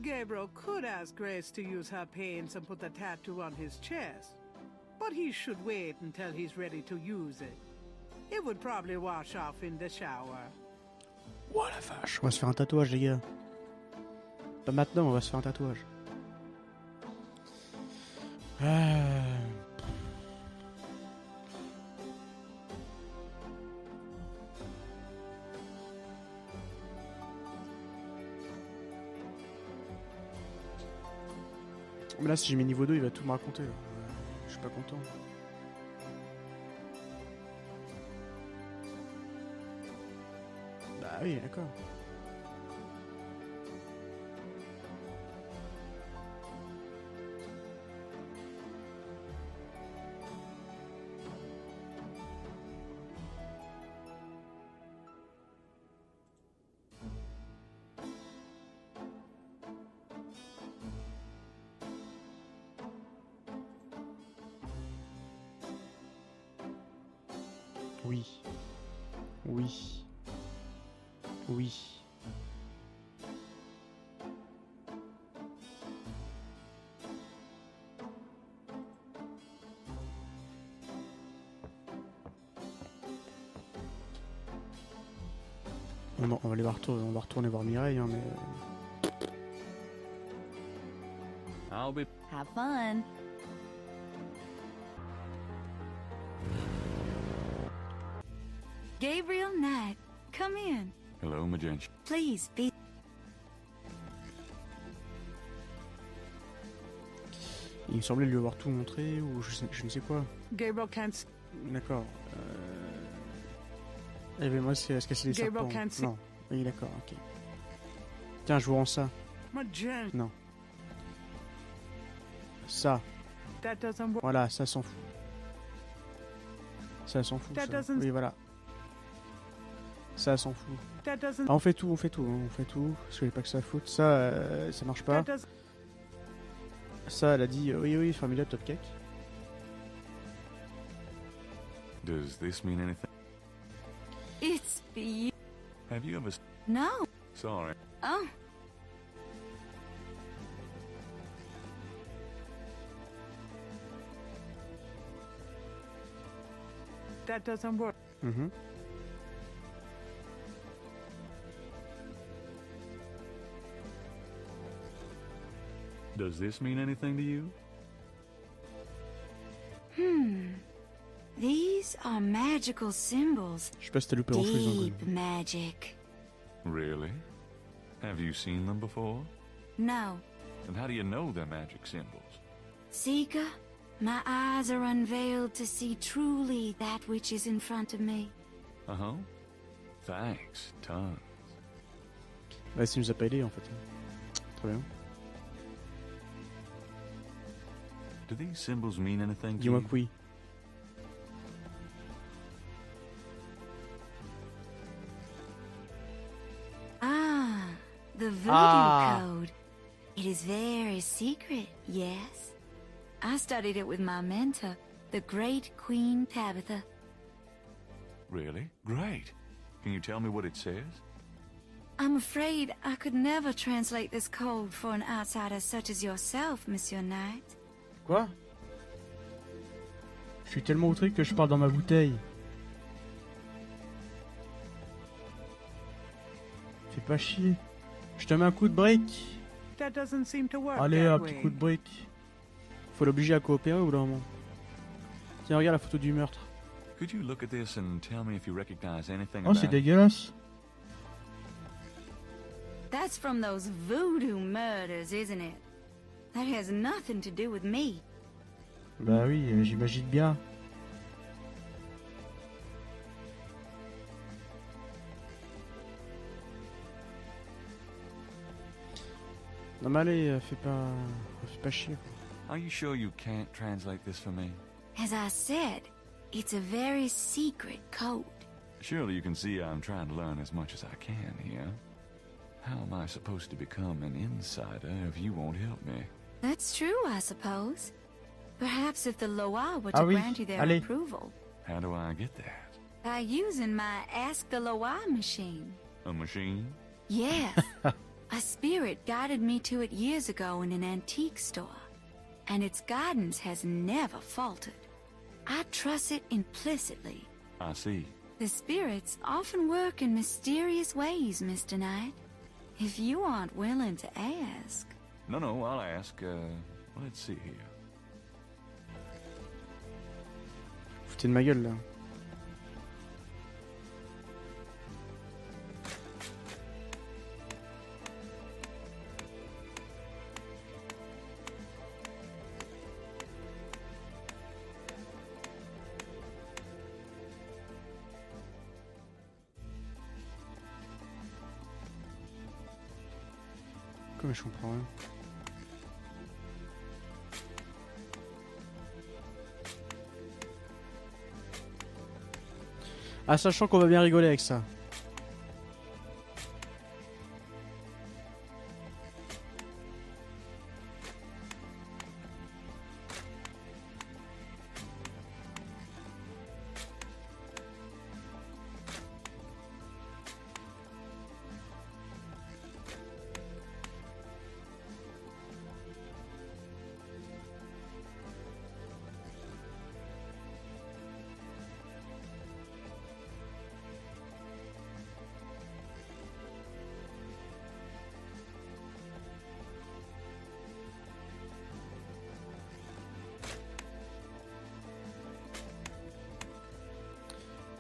Gabriel could ask Grace to use her paints and put the tattoo on his chest, but he should wait until he's ready to use it. It would probably wash off in the shower. Oh la vache, on va se faire un tatouage les gars. Pas maintenant, on va se faire un tatouage. Mais là, si j'ai mis niveau 2, il va tout me raconter. Je suis pas content. Bah oui, d'accord. Oui. Oui. Oui. On va aller voir on va retourner voir Mireille, hein, mais... Have fun. Gabriel Knight, come in. Hello, Magenta. Please be. Il me semblait lui avoir tout montré, ou je ne sais quoi. Gabriel can't. D'accord. Eh ben moi, est-ce que c'est des serpents? Non. Oui, d'accord, ok. Tiens, je vous rends ça. Magenta. Non. Ça. That doesn't work. Voilà, ça s'en fout. Ça s'en fout. Ça. Oui, voilà. Ça s'en fout. Ah, on fait tout, on fait tout. Parce que j'ai pas que ça à foutre. Ça, ça marche pas. Ça, elle a dit oui, Formula Top Cake. Does this mean anything? It's be. Have you ever? No. Sorry. Oh. That doesn't work. Mm-hmm. Does this mean anything to you? These are magical symbols. Je sais pas si t'as loupé en chose. Deep magic. Really? Have you seen them before? No. And how do you know they're magic symbols? Sika, My eyes are unveiled to see truly that which is in front of me. Uh-huh. Thanks, tons. Bah, ça nous a pas aidé en fait. Très bien. Do these symbols mean anything to Dis-moi you? que oui. Ah, the voodoo code. It is very secret, yes. I studied it with my mentor, the great Queen Tabitha. Really? Great. Can you tell me what it says? I'm afraid I could never translate this code for an outsider such as yourself, Monsieur Knight. Quoi? Je suis tellement outré que je parle dans ma bouteille. Fais pas chier. Je te mets un coup de brique. That doesn't seem to work Allez, that un petit way. coup de brique. Faut l'obliger à coopérer au bout d'un moment. Tiens, regarde la photo du meurtre. Could you look at this and tell me if you recognize anything Oh, about c'est it? dégueulasse. That's from those voodoo murders, isn't it? That has nothing to do with me. Bah oui, j'imagine bien. Non mais allez, fais pas chier. Are you sure you can't translate this for me? As I said, it's a very secret code. Surely you can see I'm trying to learn as much as I can here. How am I supposed to become an insider if you won't help me? That's true, I suppose. Perhaps if the Loa were to Ah oui, grant you their allez. approval. How do I get that? By using my Ask the Loa machine. A machine? Yes. A spirit guided me to it years ago in an antique store. And its guidance has never faltered. I trust it implicitly. I see. The spirits often work in mysterious ways, Mr. Knight. If you aren't willing to ask... No, I'll ask. Let's see here. Foutez de ma gueule là. Comme je comprends rien. Ah, sachant qu'on va bien rigoler avec ça.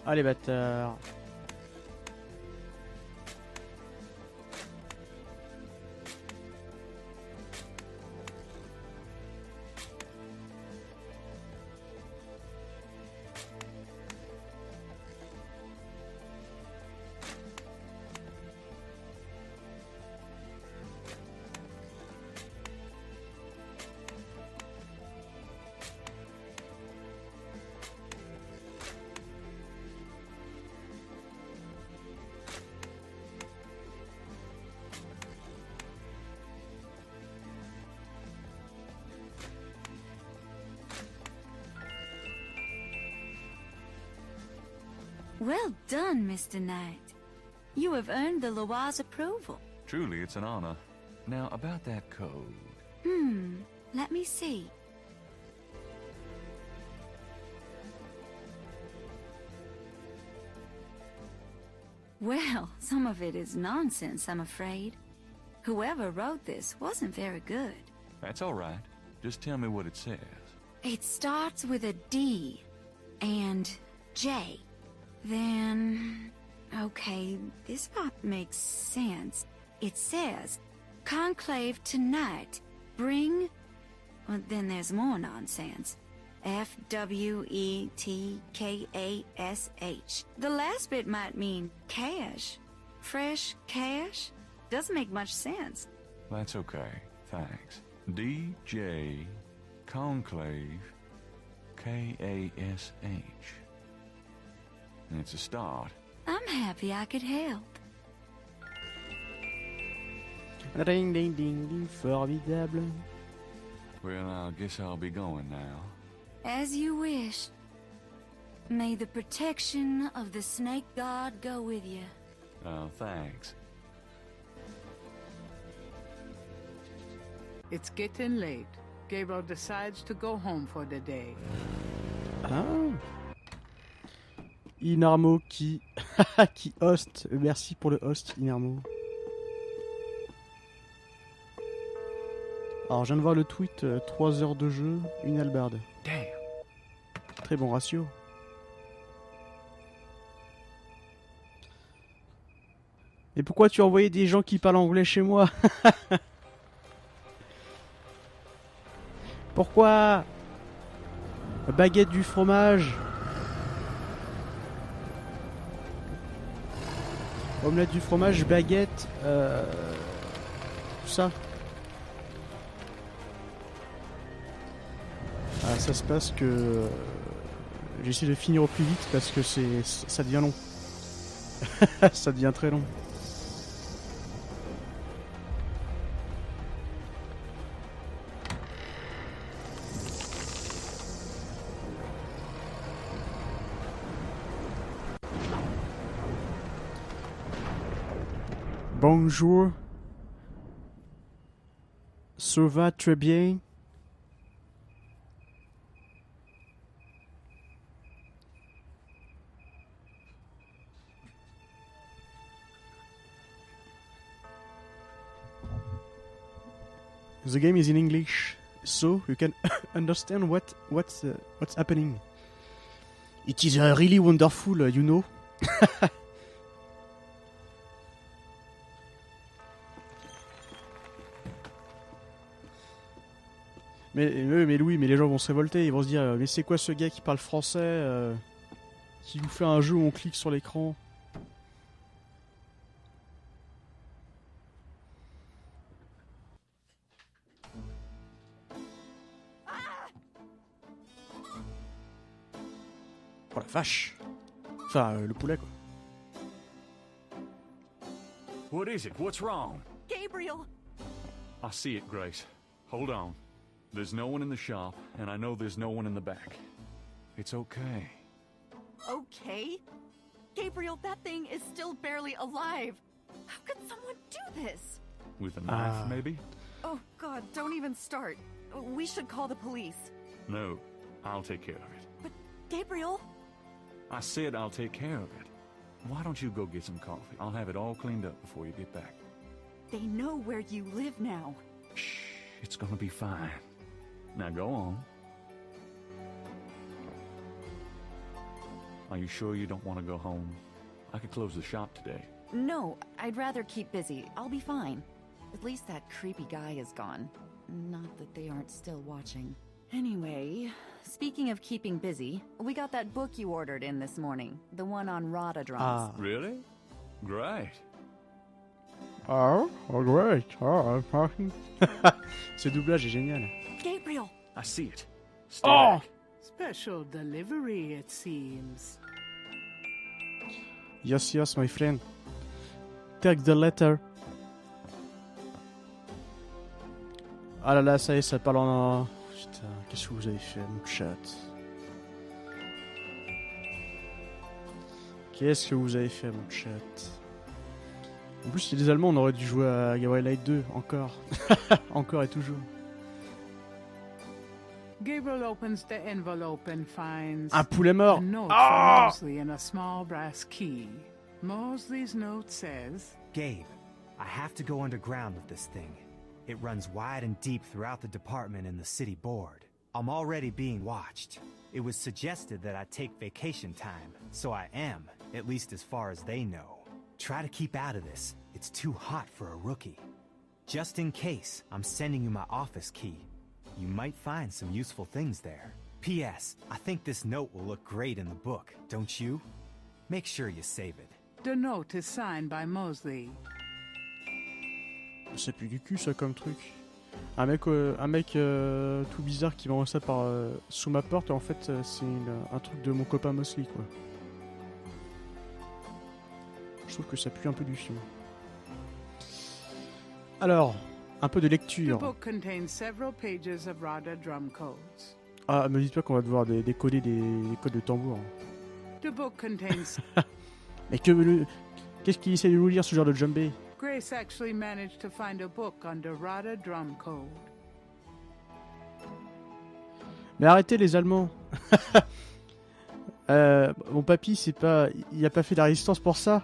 Ah les bâtards. Well done, Mr. Knight. You have earned the Loa's approval. Truly, it's an honor. Now, about that code. Let me see. Well, some of it is nonsense, I'm afraid. Whoever wrote this wasn't very good. That's all right. Just tell me what it says. It starts with a D and J. Then... okay, this part makes sense. It says, Conclave tonight, bring... Well, then there's more nonsense. F-W-E-T-K-A-S-H. The last bit might mean cash. Fresh cash? Doesn't make much sense. That's okay, thanks. DJ Conclave K-A-S-H. It's a start. I'm happy I could help. Ding ding ding ding, formidable. Well, I guess I'll be going now. As you wish. May the protection of the snake god go with you. Oh, thanks. It's getting late. Gabriel decides to go home for the day. Ah. Inarmo qui qui host. Merci pour le host, Inarmo. Alors, je viens de voir le tweet, 3 heures de jeu, une hallebarde. Damn. Très bon ratio. Et pourquoi tu as envoyé des gens qui parlent anglais chez moi? Pourquoi? Baguette du fromage. Omelette du fromage, baguette, tout ça. Ah, ça se passe que j'essaie de finir au plus vite parce que ça devient long. Ça devient très long. Bonjour. Ça va très bien. The game is in English, so you can understand what's happening. It is really wonderful, you know. Mais Louis, mais les gens vont se révolter, ils vont se dire mais c'est quoi ce gars qui parle français, qui nous fait un jeu où on clique sur l'écran? Oh la vache! Enfin, le poulet quoi. What is it? What's wrong? Gabriel! I see it, Grace. Hold on. There's no one in the shop, and I know there's no one in the back. It's okay. Okay? Gabriel, that thing is still barely alive. How could someone do this? With a knife, maybe? Oh, God, don't even start. We should call the police. No, I'll take care of it. But, Gabriel? I said I'll take care of it. Why don't you go get some coffee? I'll have it all cleaned up before you get back. They know where you live now. Shh, it's gonna be fine. Now go on. Are you sure you don't want to go home? I could close the shop today. No, I'd rather keep busy. I'll be fine. At least that creepy guy is gone. Not that they aren't still watching. Anyway, speaking of keeping busy, we got that book you ordered in this morning. The one on Rhododrons. Really? Great. Oh, great. Oh, ce doublage est génial. Gabriel! I see it. Stay back. Special delivery, it seems. Yes, yes, my friend. Take the letter. Ah là là, ça y est, ça parle en... Putain, qu'est-ce que vous avez fait, mon chat? Qu'est-ce que vous avez fait, mon chat? En plus, si les Allemands, on aurait dû jouer à Gabriel Knight 2, encore. Encore et toujours. Gabriel opens the envelope and finds un poulet mort. a note from Mosley and a small brass key. Mosley's note says, Gabe, I have to go underground with this thing. It runs wide and deep throughout the department and the city board. I'm already being watched. It was suggested that I take vacation time, so I am, at least as far as they know. Try to keep out of this. It's too hot for a rookie. Just in case, I'm sending you my office key. You might find some useful things there. P.S. I think this note will look great in the book, don't you? Make sure you save it. The note is signed by Mosley. C'est plus du cul ça comme truc. Un mec tout bizarre qui m'envoie ça par sous ma porte, en fait c'est un truc de mon copain Mosley quoi. Je trouve que ça pue un peu du fion. Alors, un peu de lecture. The book contains several pages of Radha drum codes. Ah, me dites pas qu'on va devoir décoder des codes de tambour. The book contains... Mais qu'est-ce qu'il essaie de nous lire ce genre de jumbé? Grace actually managed to find a book under Radha drum code. Mais arrêtez les Allemands. Mon papy, il a pas fait la résistance pour ça.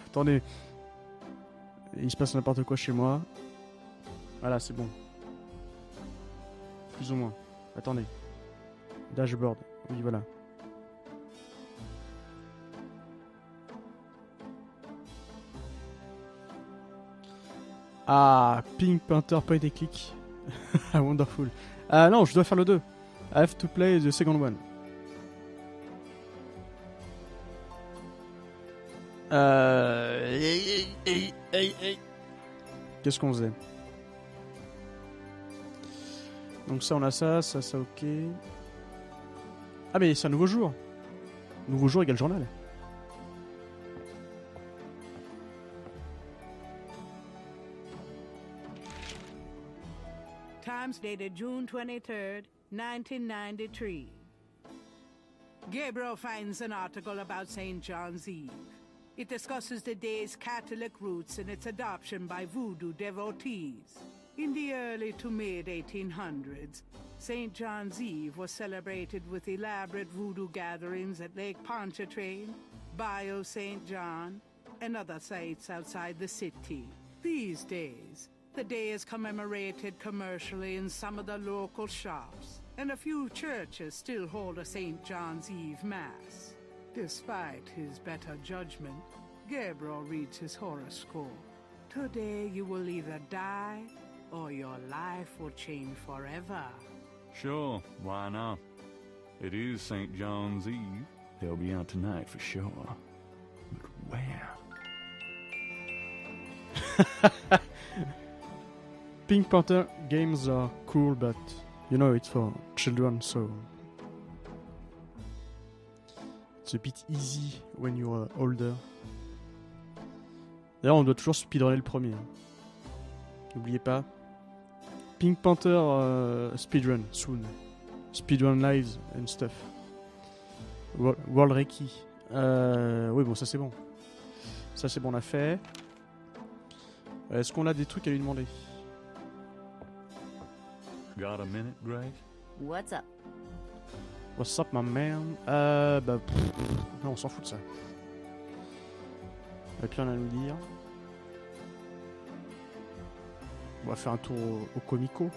Attendez. Il se passe n'importe quoi chez moi. Voilà, c'est bon. Plus ou moins. Attendez. Dashboard. Oui, voilà. Ah, Pink Panther point et click. Wonderful. Non, je dois faire le 2. I have to play the second one. Qu'est-ce qu'on faisait? Donc ça on a ça ok. Ah mais c'est un nouveau jour. Nouveau jour égale journal. Times dated June 23rd, 1993. Gabriel finds an article about St. John's Eve. It discusses the day's Catholic roots and its adoption by voodoo devotees. In the early to mid-1800s, St. John's Eve was celebrated with elaborate voodoo gatherings at Lake Pontchartrain, Bayou St. John, and other sites outside the city. These days, the day is commemorated commercially in some of the local shops, and a few churches still hold a St. John's Eve Mass. Despite his better judgment, Gabriel reads his horoscope. Today you will either die, or your life will change forever. Sure, why not? It is St. John's Eve. They'll be out tonight for sure. But where? Pink Panther games are cool, but you know it's for children, so it's a bit easy when you're older. D'ailleurs, on doit toujours speedrunner le premier. N'oubliez pas. Pink Panther speedrun soon. Speedrun lives and stuff. World Reiki. Oui, bon, ça c'est bon. Ça c'est bon, on a fait. Est-ce qu'on a des trucs à lui demander? Got a minute, Grace? What's up? What's up, my man? Non, on s'en fout de ça. Il n'y a plus rien à nous dire. On va faire un tour au Comico.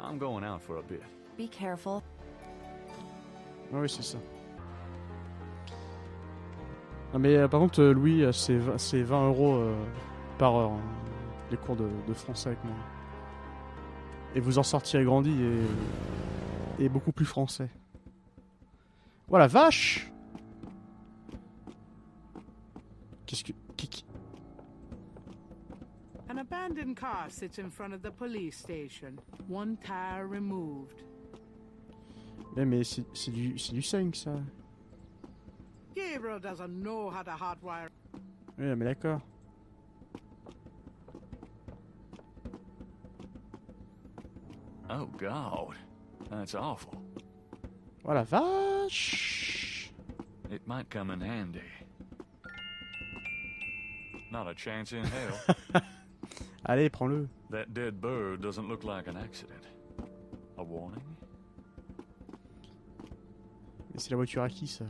I'm going out for a bit. Be careful. Oui, c'est ça. Non, mais par contre, Louis, c'est 20 € par heure, hein, les cours de français avec moi. Et vous en sortirez grandi et beaucoup plus français. Voilà, vache! Qu'est-ce que... An abandoned car sits in front of the police station. One tire removed. Mais c'est du 5 ça. Gabriel doesn't know how to hotwire. Oui, mais d'accord. Oh God, that's awful. Voilà, vache! It might come in handy. Not a chance in hell. Allez, prends-le. That dead bird doesn't look like an accident. A warning? Mais c'est la voiture à qui, ça?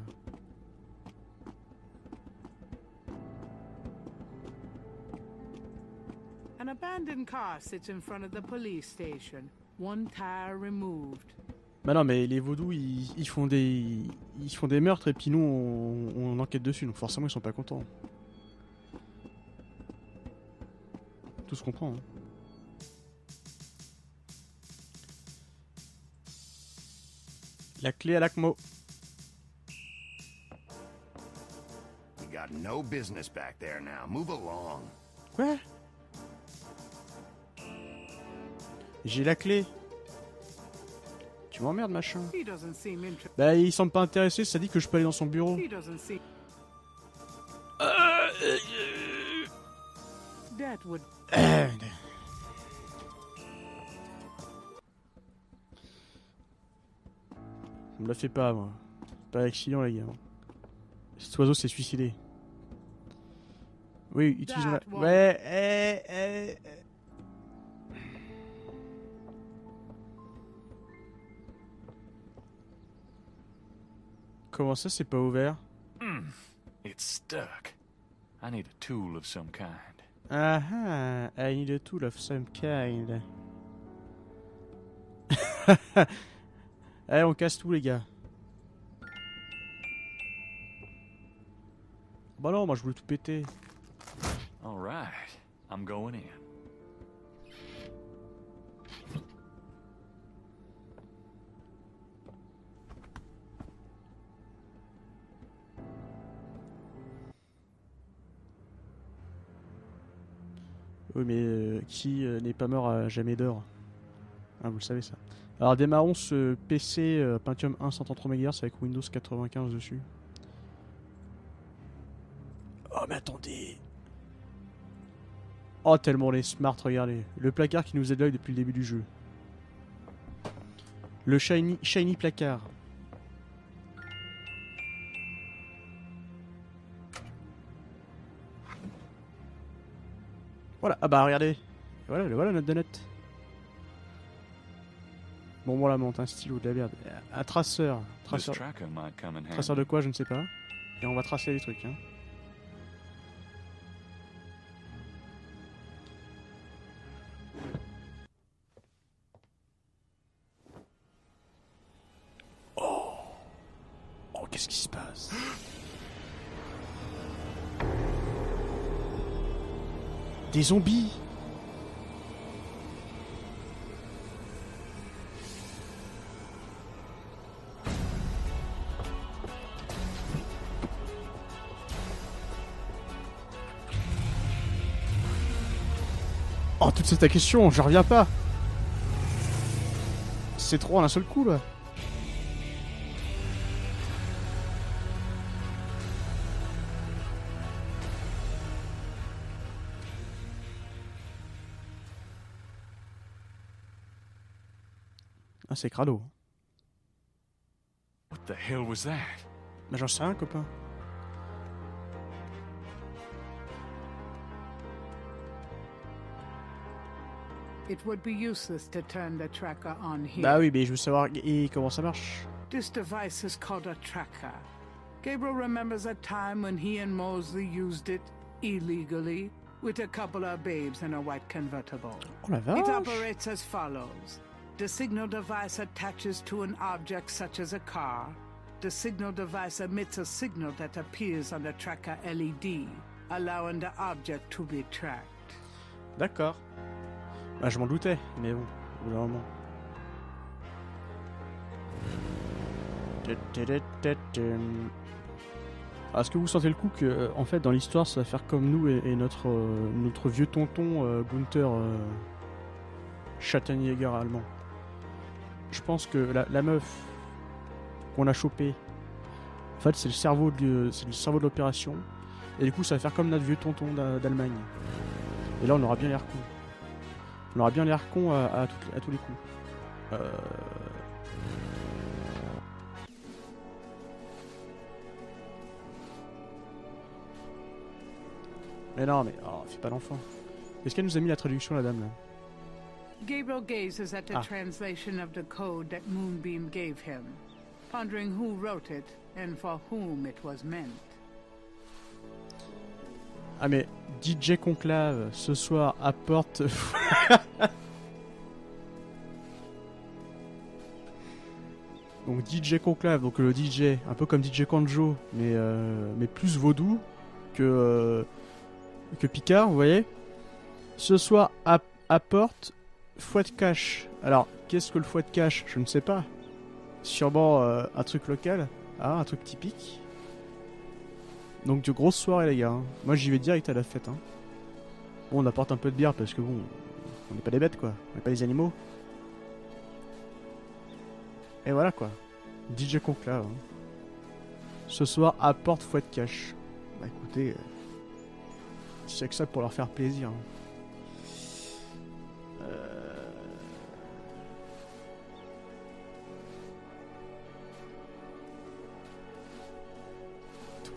An abandoned car sits in front of the police station. One tire removed. Bah non, mais les vaudous, ils font des meurtres et puis nous, on enquête dessus, donc forcément, ils sont pas contents. Tout se comprend. Hein. La clé à l'ACMO. You got no business back there now. Move along. Quoi? J'ai la clé. Tu m'emmerdes, machin. Bah, il semble pas intéressé, ça dit que je peux aller dans son bureau. On me la fait pas, moi. Pas d'accident, les gars. Cet oiseau s'est suicidé. Oui, utilisons la... Ouais, Comment ça, c'est pas ouvert? It's stuck. I need a tool of some kind. Ah, I need a tool of some kind. Allez, on casse tout, les gars. Bah non, moi je voulais tout péter. All right, I'm going in. Oui, mais qui n'est pas mort à jamais d'or? Ah, vous le savez ça. Alors démarrons ce PC Pentium 1 133 MHz avec Windows 95 dessus. Oh mais attendez. Oh tellement on est smart, regardez. Le placard qui nous aide l'œil depuis le début du jeu. Le shiny placard. Voilà, ah bah regardez. Voilà notre donut. Bon, voilà, monte un stylo de la merde. Un traceur. Traceur de quoi, je ne sais pas. Et on va tracer les trucs, hein. Oh, qu'est-ce qui se passe? Des zombies! Oh, toute cette question, je reviens pas. C'est trop en un seul coup, là. Ah, c'est crado. What the hell was that? Mais j'en sais rien, copain. It would be useless to turn the tracker on here. Bah oui, mais je veux savoir comment ça marche. This device is called a tracker. Gabriel remembers a time when he and Mosley used it illegally with a couple of babes in a white convertible. Oh la vache. It operates as follows. The signal device attaches to an object such as a car. The signal device emits a signal that appears on the tracker LED, allowing the object to be tracked. D'accord. Bah je m'en doutais, mais bon, au bout d'un moment. Alors, est-ce que vous sentez le coup que, en fait, dans l'histoire, ça va faire comme nous et notre vieux tonton Gunther Schattenjäger allemand. Je pense que la meuf qu'on a chopée, en fait, c'est le cerveau de l'opération. Et du coup, ça va faire comme notre vieux tonton d'Allemagne. Et là, on aura bien l'air con. On aura bien l'air con à tous les coups. Mais non, mais fais pas l'enfant. Est-ce qu'elle nous a mis la traduction, la dame, là? Gabriel gazes at the translation of the code that Moonbeam gave him, pondering who wrote it and for whom it was meant. Ah mais DJ Conclave ce soir apporte. Donc DJ Conclave, donc le DJ, un peu comme DJ Kanjo, mais plus vaudou que Picard, vous voyez. Ce soir apporte fouet de cash. Alors, qu'est-ce que le fouet de cash? Je ne sais pas. Sûrement un truc local, un truc typique. Donc de grosses soirées les gars. Hein. Moi j'y vais direct à la fête. Hein. Bon, on apporte un peu de bière parce que bon, on n'est pas des bêtes quoi, on n'est pas des animaux. Et voilà quoi. DJ Conclave. Hein. Ce soir apporte fouet de cash. Bah écoutez, c'est que ça pour leur faire plaisir. Hein.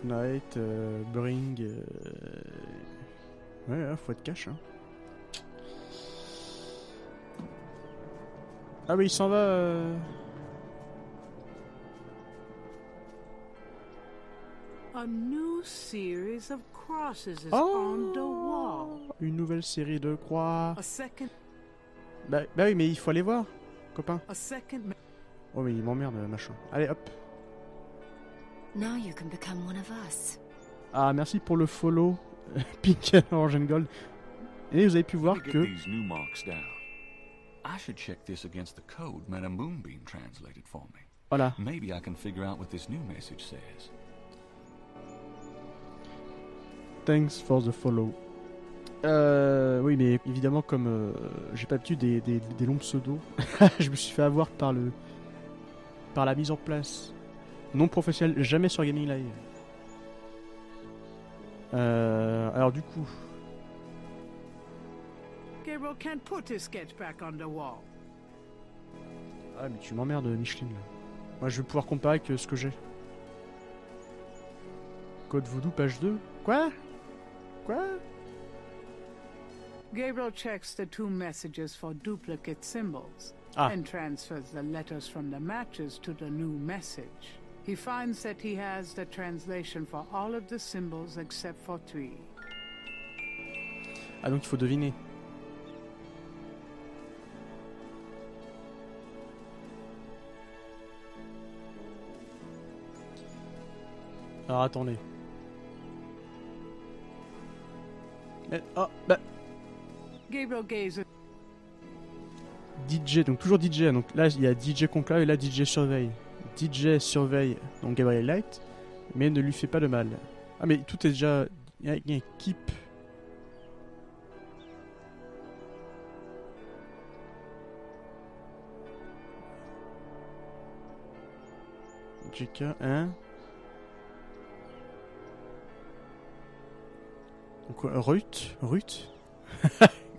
Tonight, bring... Ouais, faut être cash. Hein. Ah oui, il s'en va... A new series of crosses is on the wall. Une nouvelle série de croix. A second... Bah oui, mais il faut aller voir, copain. A second... Oh mais il m'emmerde, machin. Allez, hop. Now you can become one of us. Ah, merci pour le follow, Pink and Orange and Gold. Et vous avez pu voir que... These new marks down. I should check this against the code Madame Moonbeam translated for me. Voilà. Maybe I can figure out what this new message says. Thanks for the follow. Oui, mais évidemment, comme j'ai pas l'habitude des longs pseudos, je me suis fait avoir par la mise en place non professionnelle, jamais sur Gaming Live. Alors du coup... Gabriel can't put his sketch back on the wall. Ah mais tu m'emmerdes, Micheline. Là. Moi je vais pouvoir comparer avec ce que j'ai. Code Voodoo page 2. Quoi? Gabriel checks the two messages for duplicate symbols and transfers the letters from the matches to the new message. He finds that he has the translation for all of the symbols except for 3. Ah donc il faut deviner. Alors attendez. Gabriel gazes. DJ, donc toujours DJ, donc là il y a DJ Conclave et là DJ Surveille. DJ surveille donc Gabriel Light, mais ne lui fait pas de mal. Ah mais tout est déjà... Il y a une équipe. JK, hein. Donc Ruth.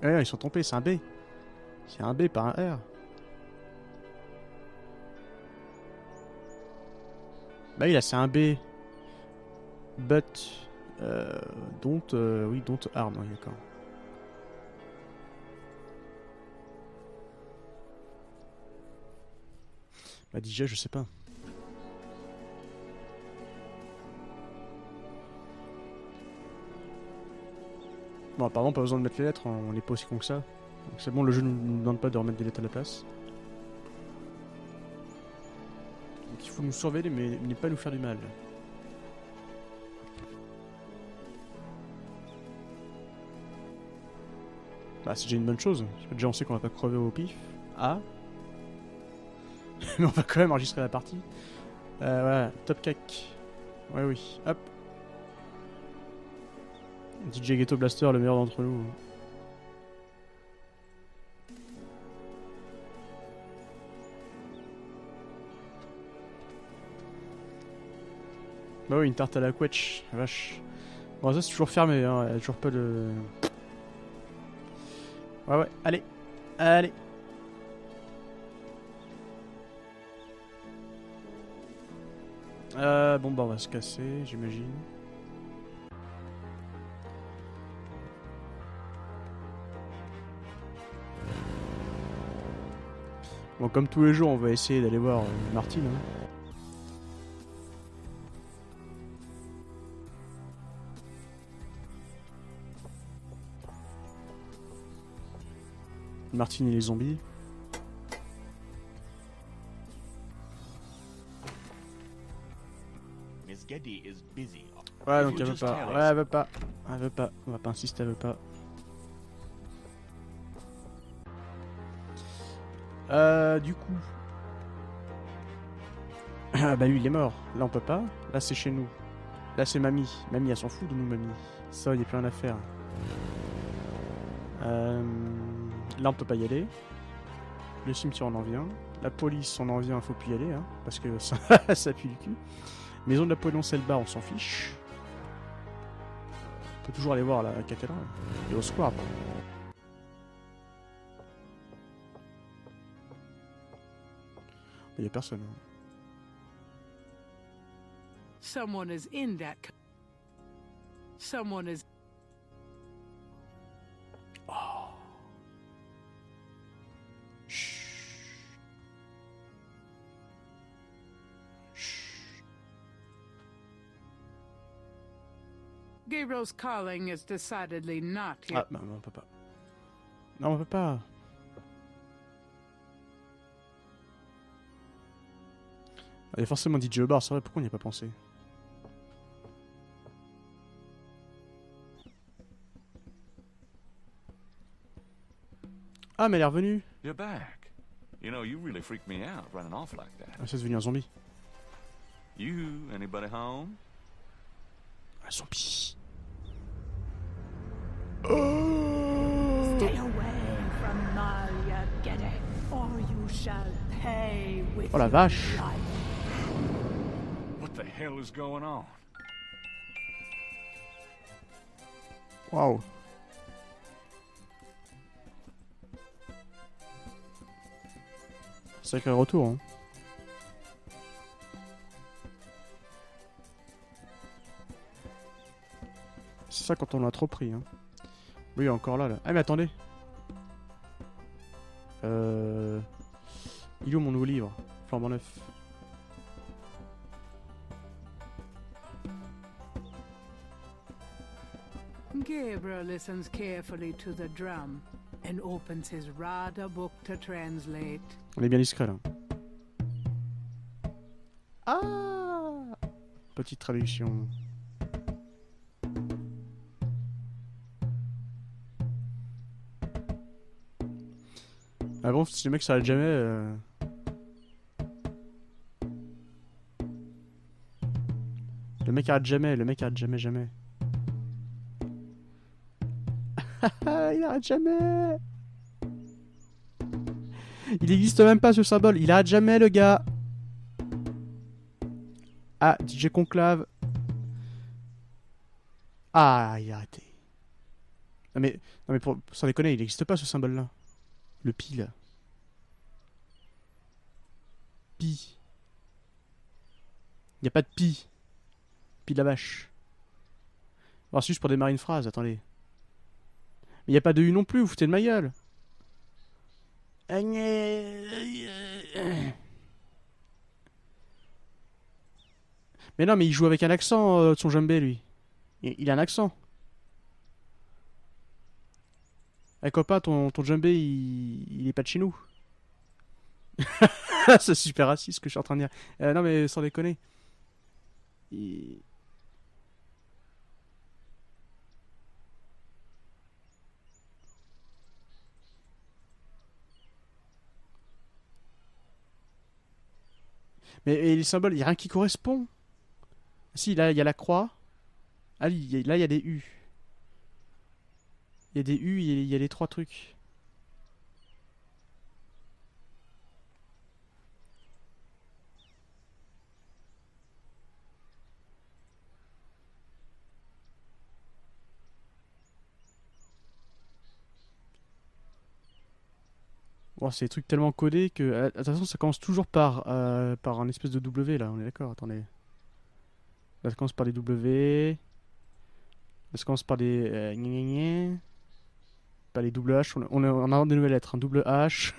Ouais, ils sont trompés, c'est un B. C'est un B, pas un R. Bah oui, là c'est un B. But... don't harm, oui, d'accord. Bah DJ, je sais pas. Bon, apparemment pas besoin de mettre les lettres, on n'est pas aussi con que ça. Donc c'est bon, le jeu ne nous demande pas de remettre des lettres à la place. Donc il faut nous surveiller mais ne pas nous faire du mal. Bah c'est déjà une bonne chose, parce que déjà on sait qu'on va pas crever au pif. Ah. Mais on va quand même enregistrer la partie. Voilà, top cake. Ouais oui, hop. DJ Ghetto Blaster, le meilleur d'entre nous. Bah oui, une tarte à la quetch, vache. Bon, ça c'est toujours fermé, hein, il y a toujours pas de... Ouais, allez. Bon bah on va se casser, j'imagine. Bon, comme tous les jours, on va essayer d'aller voir Martine. Hein. Martine et les zombies. Eddie is busy. Ouais, donc elle veut pas. Ouais, elle veut pas. Elle veut pas. On va pas insister, elle veut pas. Du coup. Ah bah lui il est mort. Là on peut pas. Là c'est chez nous. Là c'est mamie. Mamie elle s'en fout de nous, mamie. Ça, il y a plus rien à faire. Là on peut pas y aller. Le cimetière on en vient. La police on en vient, faut plus y aller, hein, parce que ça, ça pue du cul. Maison de Napoléon Selbar, on s'en fiche. On peut toujours aller voir la cathédrale. Et au square. Il y a personne. Hein. Someone is in that. Someone is. Oh. Chut. Chut. Gabriel's calling is decidedly not here. Ah, non, on peut pas. Non, on peut pas. Il y a forcément DJ au bar, c'est vrai, pourquoi on n'y a pas pensé? Ah, mais elle est revenue. You're back. You know, you really freaked me out running off like that. Ah, c'est devenu un zombie. You, anybody home? Un zombie. Stay away from Malia Gede, or you shall pay with Oh la vache. your life. What the hell is going on? Waouh. Sacré retour, hein. C'est ça quand on l'a trop pris, hein. Oui, encore là. Ah, mais attendez. Il est où mon nouveau livre? Flambant neuf. Gabriel listens carefully to the drum and opens his Rada book to translate. On est bien discret là. Ah! Petite traduction. Ah bon, si le mec s'arrête jamais. Le mec arrête jamais, jamais. Il arrête jamais. Il existe même pas ce symbole, il arrête jamais le gars. Ah, DJ Conclave. Ah, il a arrêté. Non mais pour sans déconner, il n'existe pas ce symbole là. Le pi là. Pi. Il n'y a pas de pi. Pi de la vache. Alors c'est juste pour démarrer une phrase, attendez. Mais il n'y a pas de U non plus, vous foutez de ma gueule. Mais non, mais il joue avec un accent, son djembé, lui. Il a un accent. Eh copain, ton djembé, il est pas de chez nous. C'est super raciste ce que je suis en train de dire. Non, mais sans déconner. Mais les symboles, il n'y a rien qui correspond. Si, là, il y a la croix. Ah, là, il y a des U. Il y a des U, il y a les trois trucs. Bon, c'est des trucs tellement codés que... Attention, ça commence toujours par un espèce de W, là. On est d'accord, attendez. Là, ça commence par des W. Là, ça commence par des... Pas les double H. On a des nouvelles lettres. Un double H.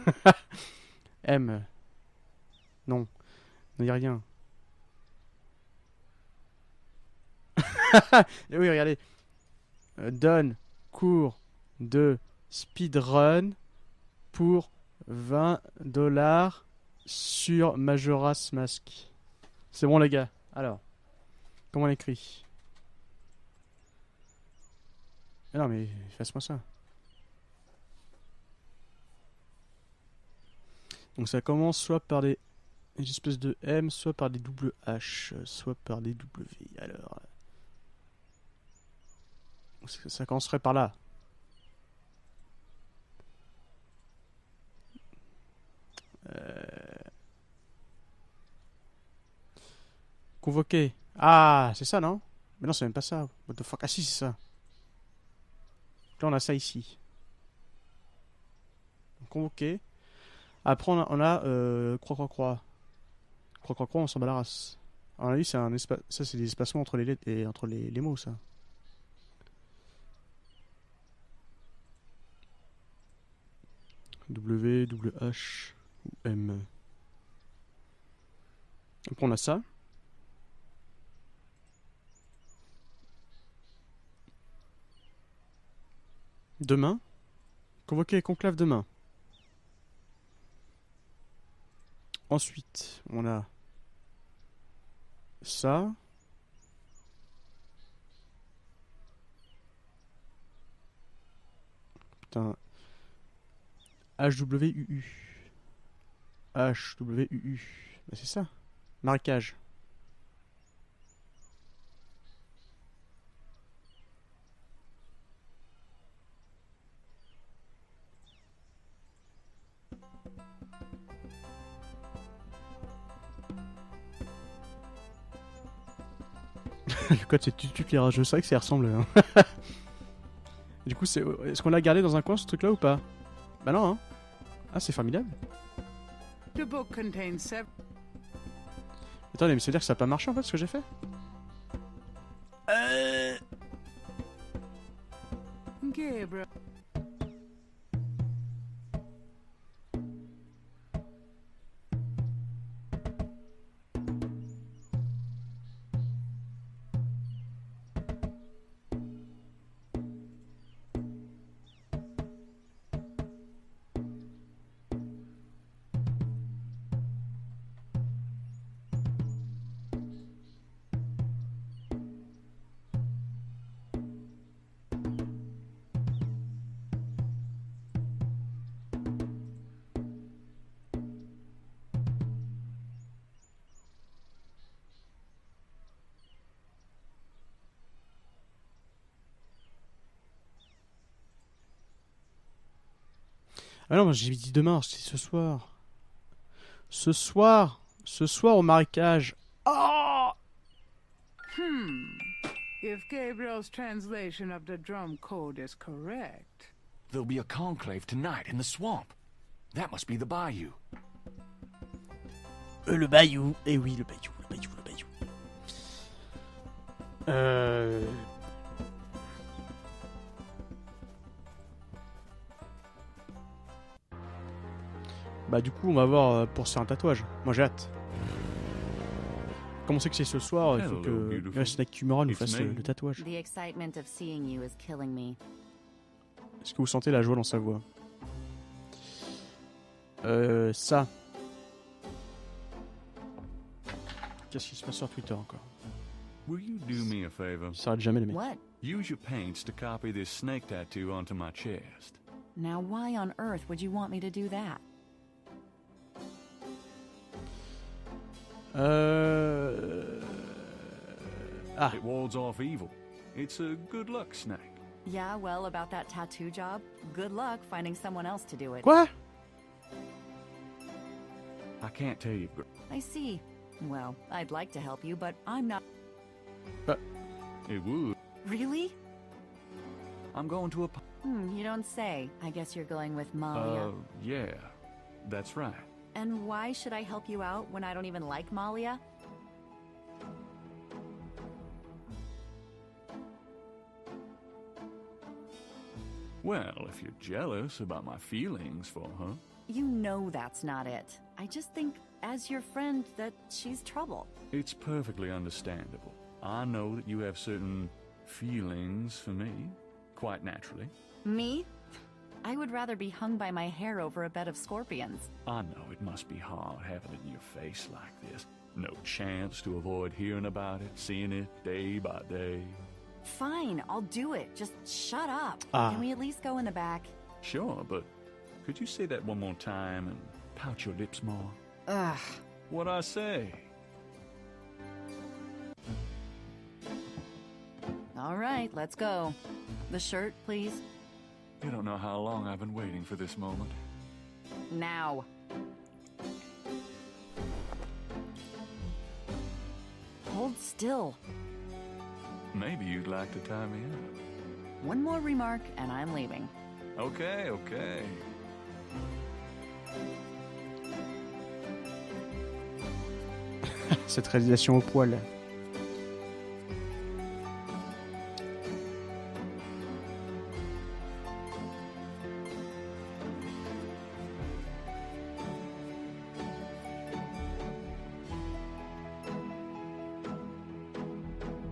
M. Non. Il n'y a rien. Et oui, regardez. Donne cours de speedrun pour 20$ sur Majora's Mask. C'est bon les gars. Alors, Comment on écrit? Ah non mais fasse-moi ça. Donc ça commence soit par des espèces de M, soit par des double H, soit par des W. Alors... ça commencerait par là. Convoquer. Ah, c'est ça, non? Mais non, c'est même pas ça. What the fuck? Ah si, c'est ça. Là, on a ça ici. Convoquer. Après, on a croix. Croix, on s'en bat la race. À mon avis, c'est un espace. Ça, c'est des espacements entre les lettres et entre les mots, ça. W, H ou M. Après, on a ça. Demain. Convoquer conclave demain. Ensuite, on a ça. Putain. HWUU. HWUU. Bah c'est ça. Marécage. Le code c'est tutu-clairage, je sais que ça y ressemble. Hein. Du coup, est-ce qu'on l'a gardé dans un coin ce truc là ou pas? Bah non, hein. Ah, c'est formidable. The book contains Attendez, mais ça veut dire que ça a pas marché en fait ce que j'ai fait? Gabriel. Ah non, j'ai dit demain, c'est ce soir. Ce soir au marécage. Oh! If Gabriel's translation of the drum code is correct. There'll be a conclave tonight in the swamp. That must be the bayou. Le bayou. Eh oui, le bayou. Bah du coup on va voir pour faire un tatouage. Moi j'ai hâte. Comme on sait que c'est ce soir, il faut que Snake Kimura nous fasse le tatouage. The excitement of seeing you is killing me. Est-ce que vous sentez la joie dans sa voix? Ça. Qu'est-ce qui se passe sur Twitter encore? Will you do me a favor? Il s'arrête jamais les mecs. What? Use your paints to copy this snake tattoo onto my chest. Now why on earth would you want me to do that? It wards off evil. It's a good luck snake. Yeah, well, about that tattoo job, good luck finding someone else to do it. Quoi? I can't tell you. I see. Well, I'd like to help you, but I'm not... It would. Really? I'm going to a... You don't say. I guess you're going with Malia. Yeah. That's right. And why should I help you out when I don't even like Malia? Well, if you're jealous about my feelings for her... You know that's not it. I just think, as your friend, that she's trouble. It's perfectly understandable. I know that you have certain feelings for me, quite naturally. Me? I would rather be hung by my hair over a bed of scorpions. I know it must be hard having it in your face like this, No chance to avoid hearing about it, seeing it day by day. Fine, I'll do it. Just shut up. Ah. Can we at least go in the back? Sure, but could you say that one more time and pout your lips more? Ugh. What'd I say? All right, let's go. The shirt, please. You don't know how long I've been waiting for this moment. Now. Hold still. Maybe you'd like to tie me up. One more remark and I'm leaving. Okay, okay. Cette réalisation au poil.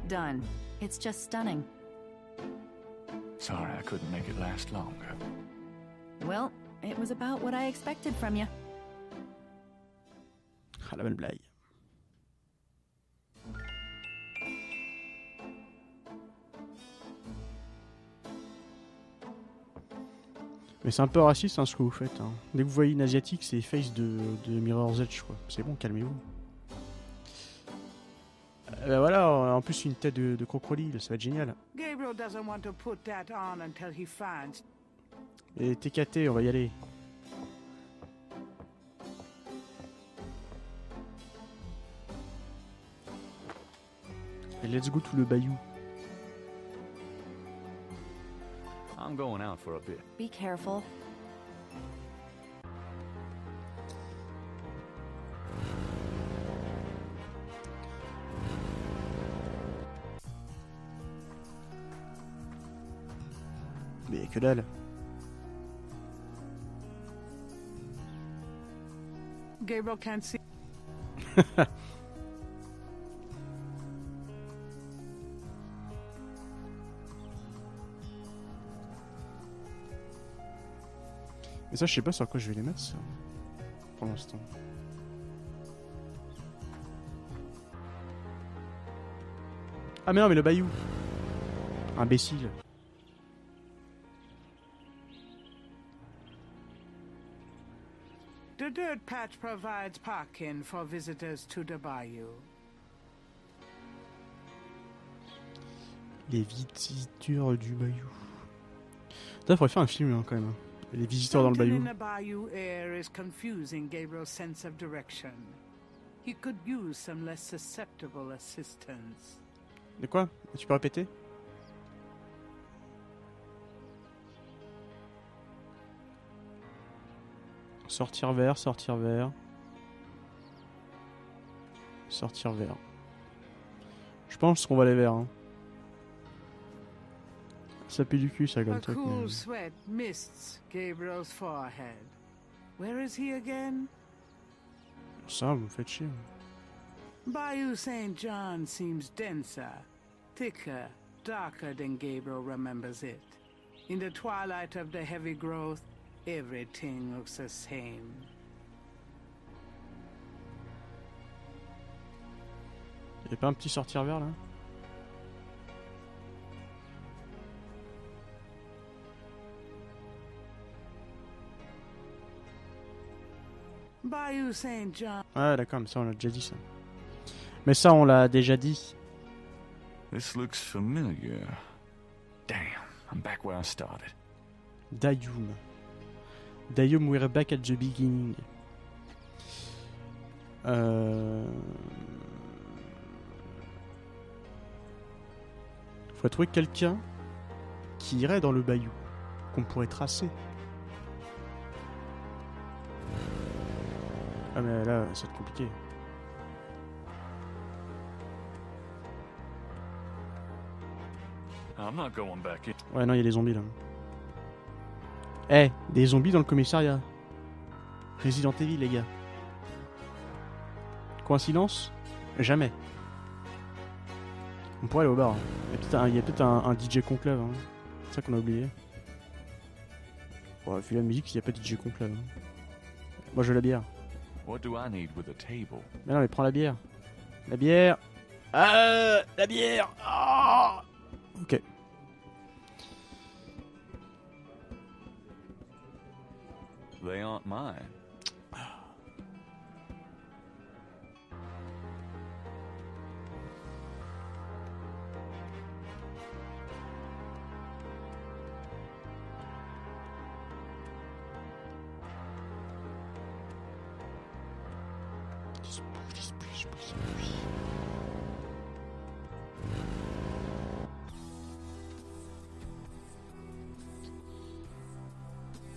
Done. It's just stunning. Sorry I couldn't make it last longer. Well, it was about what I expected from you. Ah, la bonne blague. Mais c'est un peu raciste hein, ce que vous faites. Hein. Dès que vous voyez une asiatique, c'est face de Mirror's Edge quoi. C'est bon, calmez-vous. Voilà, en plus une tête de crocodile, ça va être génial. Gabriel doesn't want to put that on until he finds. Et TKT, on va y aller. Et let's go to le bayou. I'm going out for a bit. Be careful. Mais que dalle. Gabriel can't see. Mais ça, je sais pas sur quoi je vais les mettre, ça. Pour l'instant. Ah mais non, mais le bayou. Imbécile. The dirt patch provides parking for visitors to the bayou. Les visiteurs du bayou. Putain, faudrait faire un film hein, quand même. Les visiteurs dans le bayou. Something in the bayou air is confusing Gabriel's sense of direction. He could use some less susceptible assistance. De quoi? Tu peux répéter? Sortir vert, sortir vert. Sortir vert. Je pense qu'on va aller vers. Hein. Ça pue du cul, ça, comme A truc. cool Mais... sweat mists Gabriel's forehead. Where is he again? Ça, vous me faites chier. Bayou St. John seems denser, thicker, darker than Gabriel remembers it. In the twilight of the heavy growth, everything looks the same. Y'a pas un petit sortir vert là? Bayou St. John. Ah d'accord, mais ça on l'a déjà dit ça. Mais ça on l'a déjà dit. This looks familiar. Damn, I'm back where I started. Dayum. Dayum, we're back at the beginning. Faut trouver quelqu'un qui irait dans le bayou, qu'on pourrait tracer. Ah mais là, ça va être compliqué. I'm not going back in. Ouais, non, il y a des zombies là. Eh, des zombies dans le commissariat. Resident Evil, les gars. Coïncidence? Jamais. On pourrait aller au bar. Il y a peut-être un DJ conclave. Hein. C'est ça qu'on a oublié. Bon, vu la musique, il n'y a pas de DJ conclave. Hein. Moi, je veux la bière. What do I need with a table? Mais non, mais prends la bière. La bière. Ah, la bière. Ah. Ok. They aren't mine.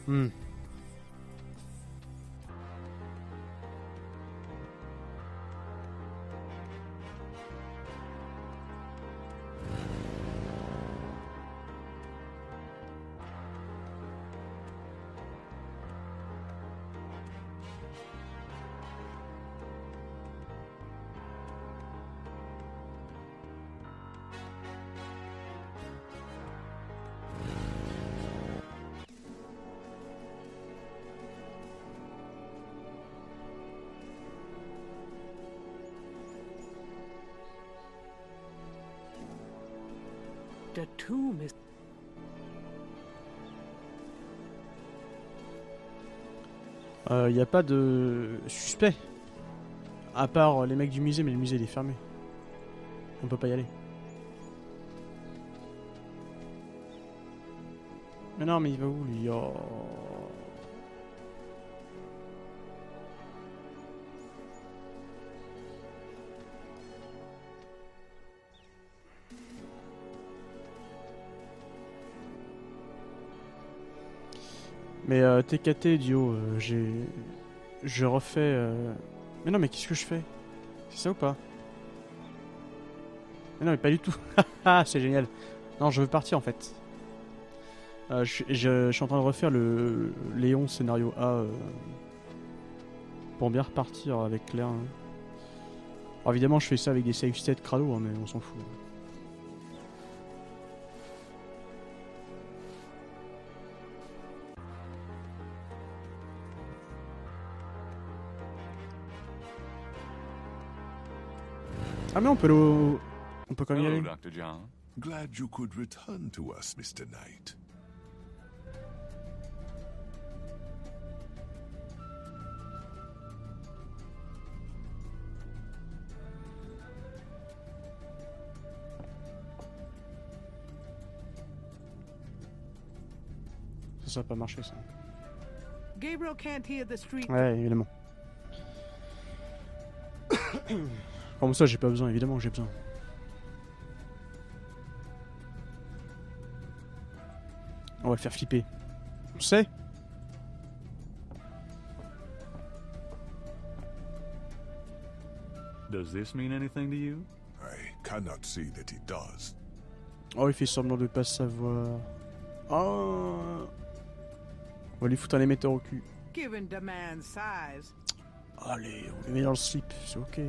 Hmm. The tomb is... Y a pas de suspect. À part les mecs du musée, mais le musée il est fermé. On peut pas y aller. Mais non, mais il va où lui? Oh. Mais TKT, Dio, je refais... Mais non, mais qu'est-ce que je fais? C'est ça ou pas? Mais non, mais pas du tout. Ah, c'est génial. Non, je veux partir en fait. Je suis en train de refaire le Léon scénario A pour bien repartir avec Claire. Hein. Alors évidemment, je fais ça avec des save states crado, hein, mais on s'en fout. Ah mais on peut on peut quand même y aller. Dr. John. Glad you could return to us, Mr. Knight. Ça a pas marché ça. Gabriel can't hear the street. Ouais, évidemment. Comme ça, j'ai pas besoin, évidemment que j'ai besoin. On va le faire flipper. On sait. Does this mean anything to you? I cannot say that it does. Oh, il fait semblant de pas savoir. Oh. On va lui foutre un émetteur au cul. Given the man's size. Allez, on le met dans le slip, c'est ok.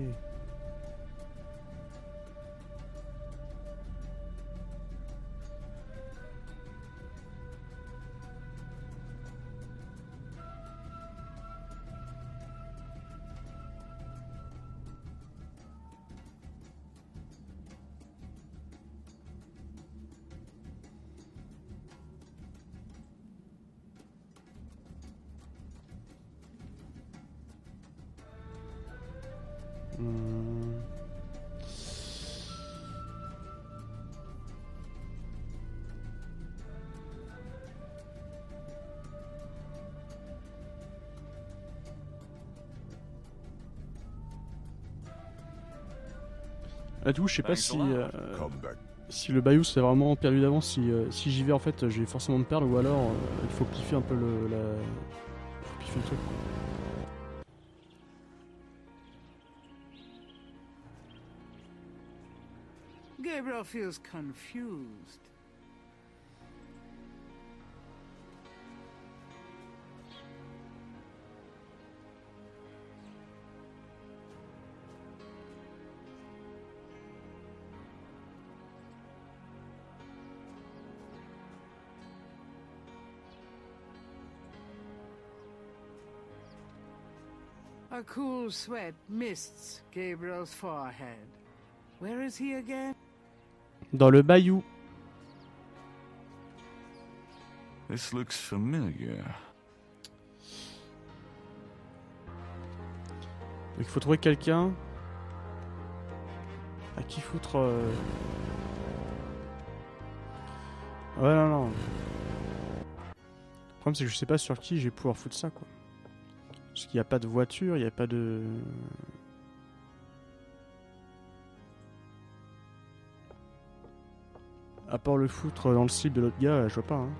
Là, du coup, je sais pas si le bayou c'est vraiment perdu d'avance. Si j'y vais, en fait, je vais forcément me perdre, ou alors il faut piffer un peu faut piffer le truc. Gabriel feels confused. A cool sweat mists Gabriel's forehead. Where is he again? Dans le bayou. This looks familiar. Donc il faut trouver quelqu'un à qui foutre... Ouais, non. Le problème c'est que je sais pas sur qui je vais pouvoir foutre ça, quoi. Parce qu'il n'y a pas de voiture, il n'y a pas de... À part le foutre dans le slip de l'autre gars, je vois pas, hein.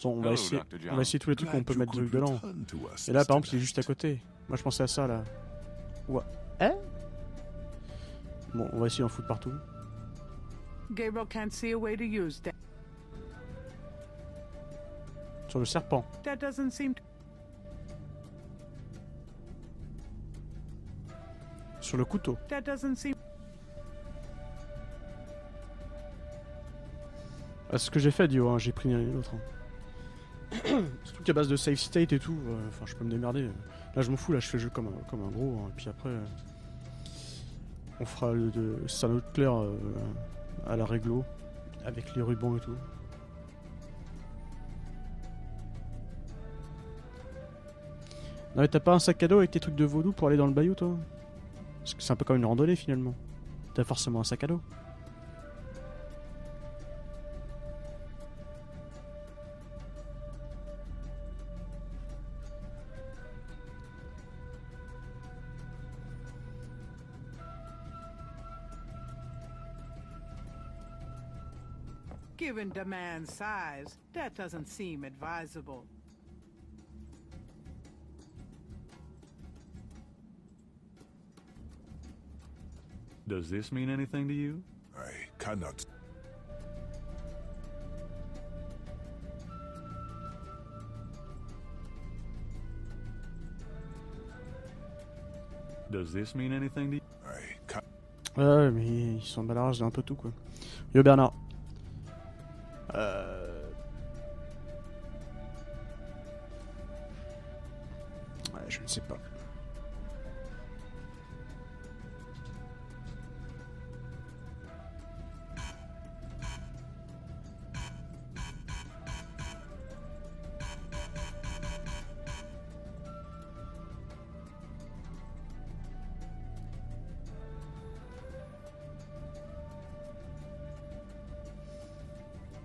On va essayer tous les trucs qu'on peut mettre dedans. Et là, par exemple, il est juste à côté. Moi, je pensais à ça, là. Ouais. Hein? Bon, on va essayer d'en foutre partout. Gabriel can't see a way to use that. Sur le serpent. That doesn't seem to... Sur le couteau. That doesn't seem... Ah, c'est ce que j'ai fait, Dio, hein. J'ai pris l'un et l'autre. Hein. Surtout qu'à base de save state et tout, enfin je peux me démerder. Là je m'en fous, là je fais le jeu comme un gros, hein. Et puis après on fera le salon clair à la réglo avec les rubans et tout. Non mais t'as pas un sac à dos avec tes trucs de vaudou pour aller dans le bayou, toi? Parce que c'est un peu comme une randonnée finalement. T'as forcément un sac à dos. Given the man's size, that doesn't seem advisable. Does this mean anything to you? I cannot. Does this mean anything to you? I can't. Ouais, mais ils sont balarges d'un peu tout, quoi. Yo Bernard. Ouais, je ne sais pas.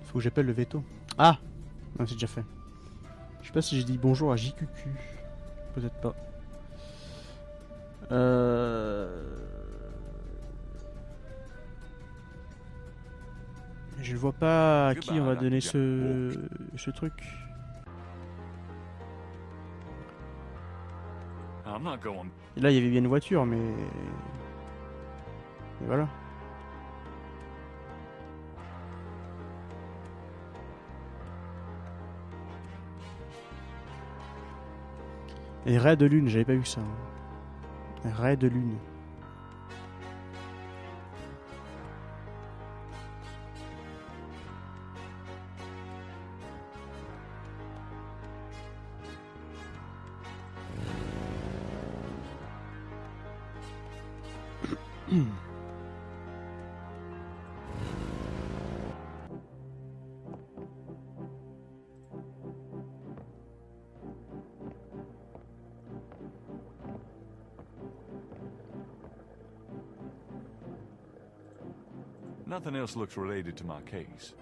Faut que j'appelle le veto. Ah! Non, c'est déjà fait. Je sais pas si j'ai dit bonjour à JQQ. Peut-être pas. Je ne vois pas à qui on va donner ce truc. Et là, il y avait bien une voiture, mais... Et voilà. Et raid de lune, j'avais pas vu ça. Raid de lune. Nothing else looks related to my case.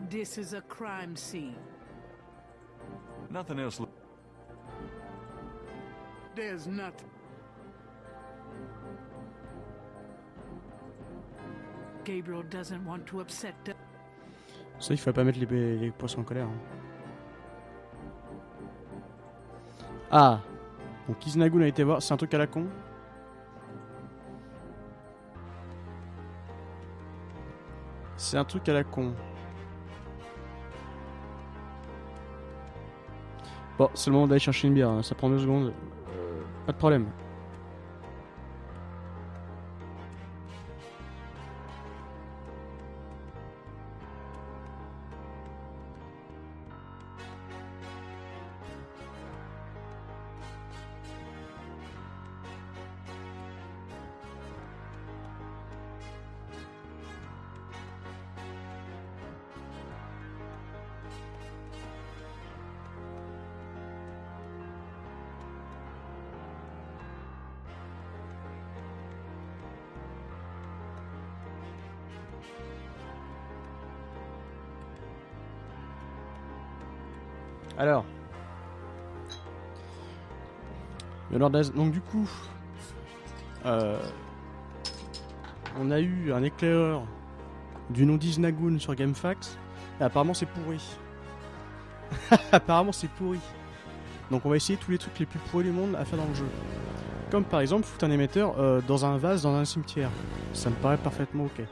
This is a crime scene. Nothing else There's nothing. Gabriel doesn't want to upset the... Ça, il fallait pas mettre les poissons en colère. Hein. Ah! Donc Izanagun a été voir, c'est un truc à la con. C'est un truc à la con. Bon, c'est le moment d'aller chercher une bière, hein. Ça prend 2 secondes. Pas de problème. Alors, donc du coup, on a eu un éclaireur du nom d'Iznagoon sur GameFAQs, et apparemment c'est pourri. Apparemment c'est pourri. Donc on va essayer tous les trucs les plus pourris du monde à faire dans le jeu. Comme par exemple foutre un émetteur dans un vase dans un cimetière. Ça me paraît parfaitement ok.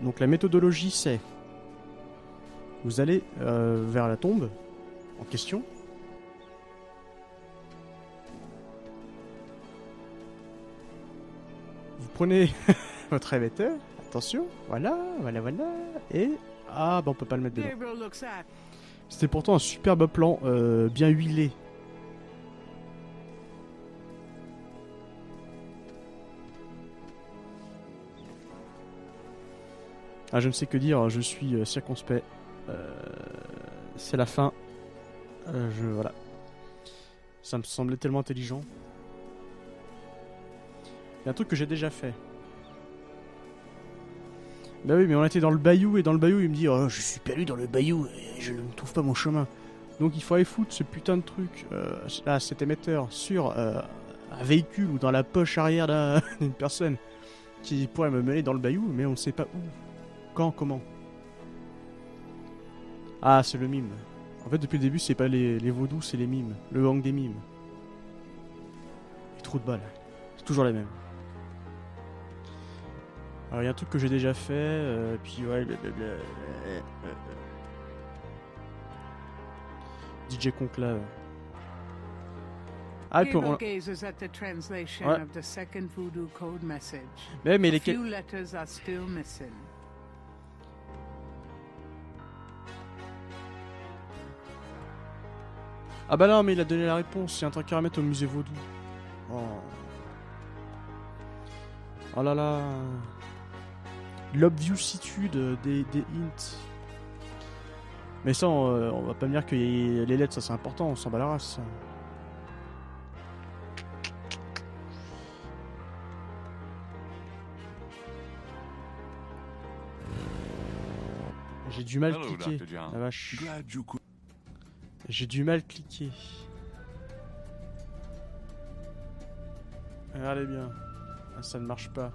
Donc la méthodologie c'est... Vous allez vers la tombe en question. Vous prenez votre émetteur. Attention, voilà. Et... Ah, bah on peut pas le mettre dedans. C'était pourtant un superbe plan, bien huilé. Ah, je ne sais que dire, je suis circonspect. C'est la fin. Voilà. Ça me semblait tellement intelligent. Il y a un truc que j'ai déjà fait. Bah oui, mais on était dans le bayou, et dans le bayou, il me dit oh, je suis perdu dans le bayou, et je ne trouve pas mon chemin. Donc il faut aller foutre ce putain de truc, là, cet émetteur, sur un véhicule ou dans la poche arrière d'une personne qui pourrait me mener dans le bayou, mais on ne sait pas où. Quand, comment. Ah, c'est le mime. En fait, depuis le début, c'est pas les vaudous, c'est les mimes. Le gang des mimes. Les trous de balles. C'est toujours les mêmes. Alors, il y a un truc que j'ai déjà fait, puis ouais... DJ Conclave. Ah, puis on... Ouais. Mais lesquels... Ah bah non, mais il a donné la réponse, c'est un truc à remettre au musée vaudou. Oh là là. L'obvioussitude des hints. Mais ça, on va pas me dire que les lettres, ça c'est important, on s'en bat la race. J'ai du mal cliquer, la vache. J'ai du mal cliquer. Regardez bien. Ah, ça ne marche pas.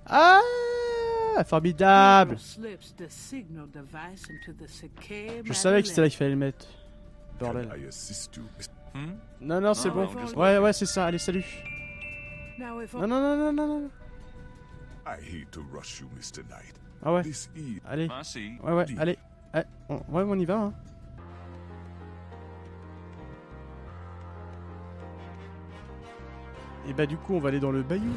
Ah, formidable. Je savais que c'était là qu'il fallait le mettre. Bordel. Non, c'est bon. Ouais, c'est ça. Allez, salut. Non. Ah ouais. Allez. Ouais, allez. Ouais, on y va, hein. Et bah du coup, on va aller dans le bayou.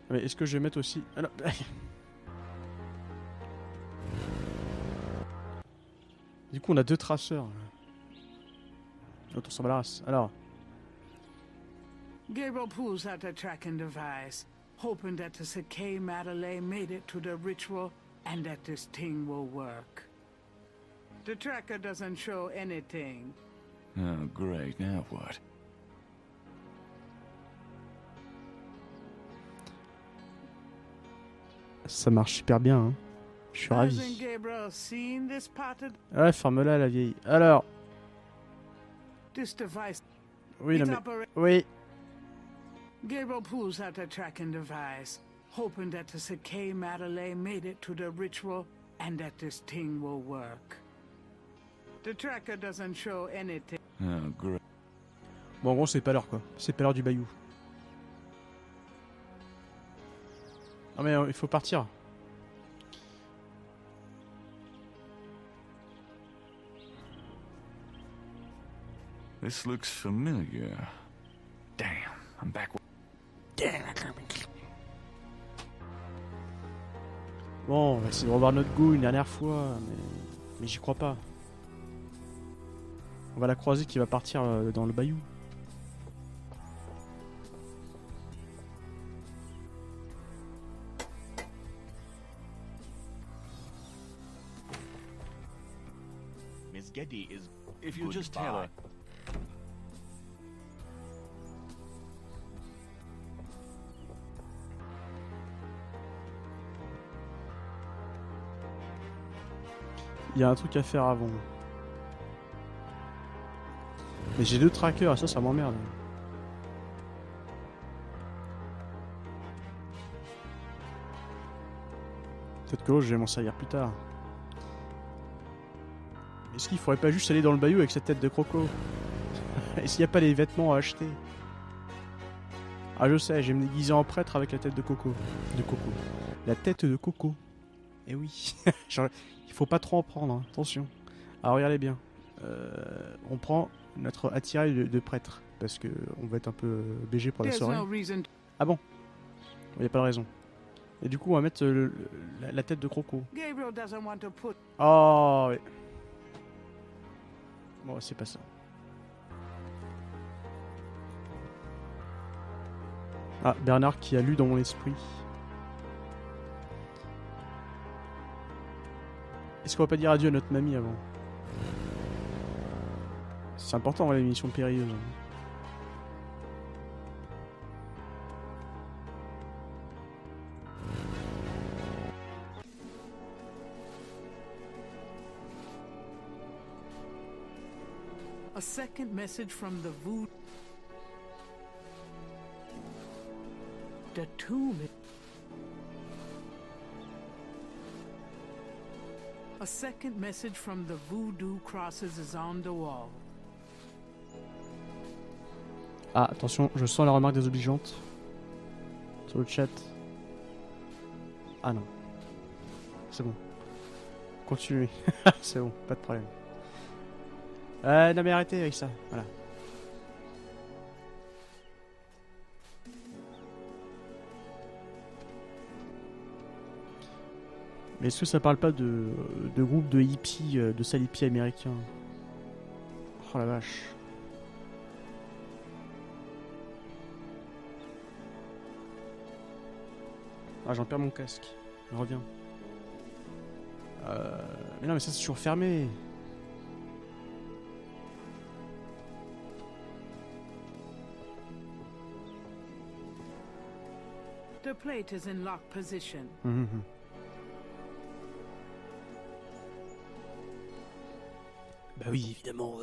Mais est-ce que je vais mettre aussi... Alors... Du coup, on a 2 traceurs. L'autre, on s'en bat la race. Alors... Gabriel pulls out a tracking device, hoping that the Sakei Madeley made it to the ritual and that this thing will work. The tracker doesn't show anything. Oh, great. Now what? Ça marche super bien, hein. Je suis ravi. Ouais, ferme-la, la vieille. Alors... Oui, non mais... Oui. Gabriel pulls out a tracking device, hoping that the Sakei Madeley made it to the ritual and that this thing will work. The tracker doesn't show anything. Oh, great. Bon, en gros, c'est pas l'heure, quoi. C'est pas l'heure du bayou. Non, mais il faut partir. This looks familiar. Damn, I'm back. Bon, on va essayer de revoir notre goût une dernière fois, mais j'y crois pas. On va la croiser qui va partir dans le bayou. Miss Getty is. If you just tell her. Il y a un truc à faire avant. Mais j'ai 2 trackers, ça m'emmerde. Peut-être que l'autre, je vais m'en servir plus tard. Est-ce qu'il faudrait pas juste aller dans le bayou avec sa tête de croco? Est-ce qu'il n'y a pas les vêtements à acheter? Ah, je sais, je vais me déguiser en prêtre avec la tête de coco. La tête de coco. Eh oui. Il faut pas trop en prendre, hein. Attention. Alors regardez bien. On prend notre attirail de prêtre. Parce que on va être un peu BG pour la soirée. Ah bon? Il n'y a pas de raison. Et du coup, on va mettre la tête de croco. Oh, ouais. Bon, c'est pas ça. Ah, Bernard qui a lu dans mon esprit. Est-ce qu'on va pas dire adieu à notre mamie avant? C'est important, les missions périlleuses. A second message from the Voodoo. The tomb. A second message from the Voodoo crosses is on the wall. Ah, attention, je sens la remarque désobligeante sur le chat. Ah non. C'est bon. Continuez. C'est bon, pas de problème. Non mais arrêtez avec ça, voilà. Mais est-ce que ça parle pas de groupe de hippies, de sales hippies américains? Oh la vache. Ah, j'en perds mon casque. Je reviens. Mais non, mais ça c'est toujours fermé. The plate is in lock position. Bah oui, évidemment.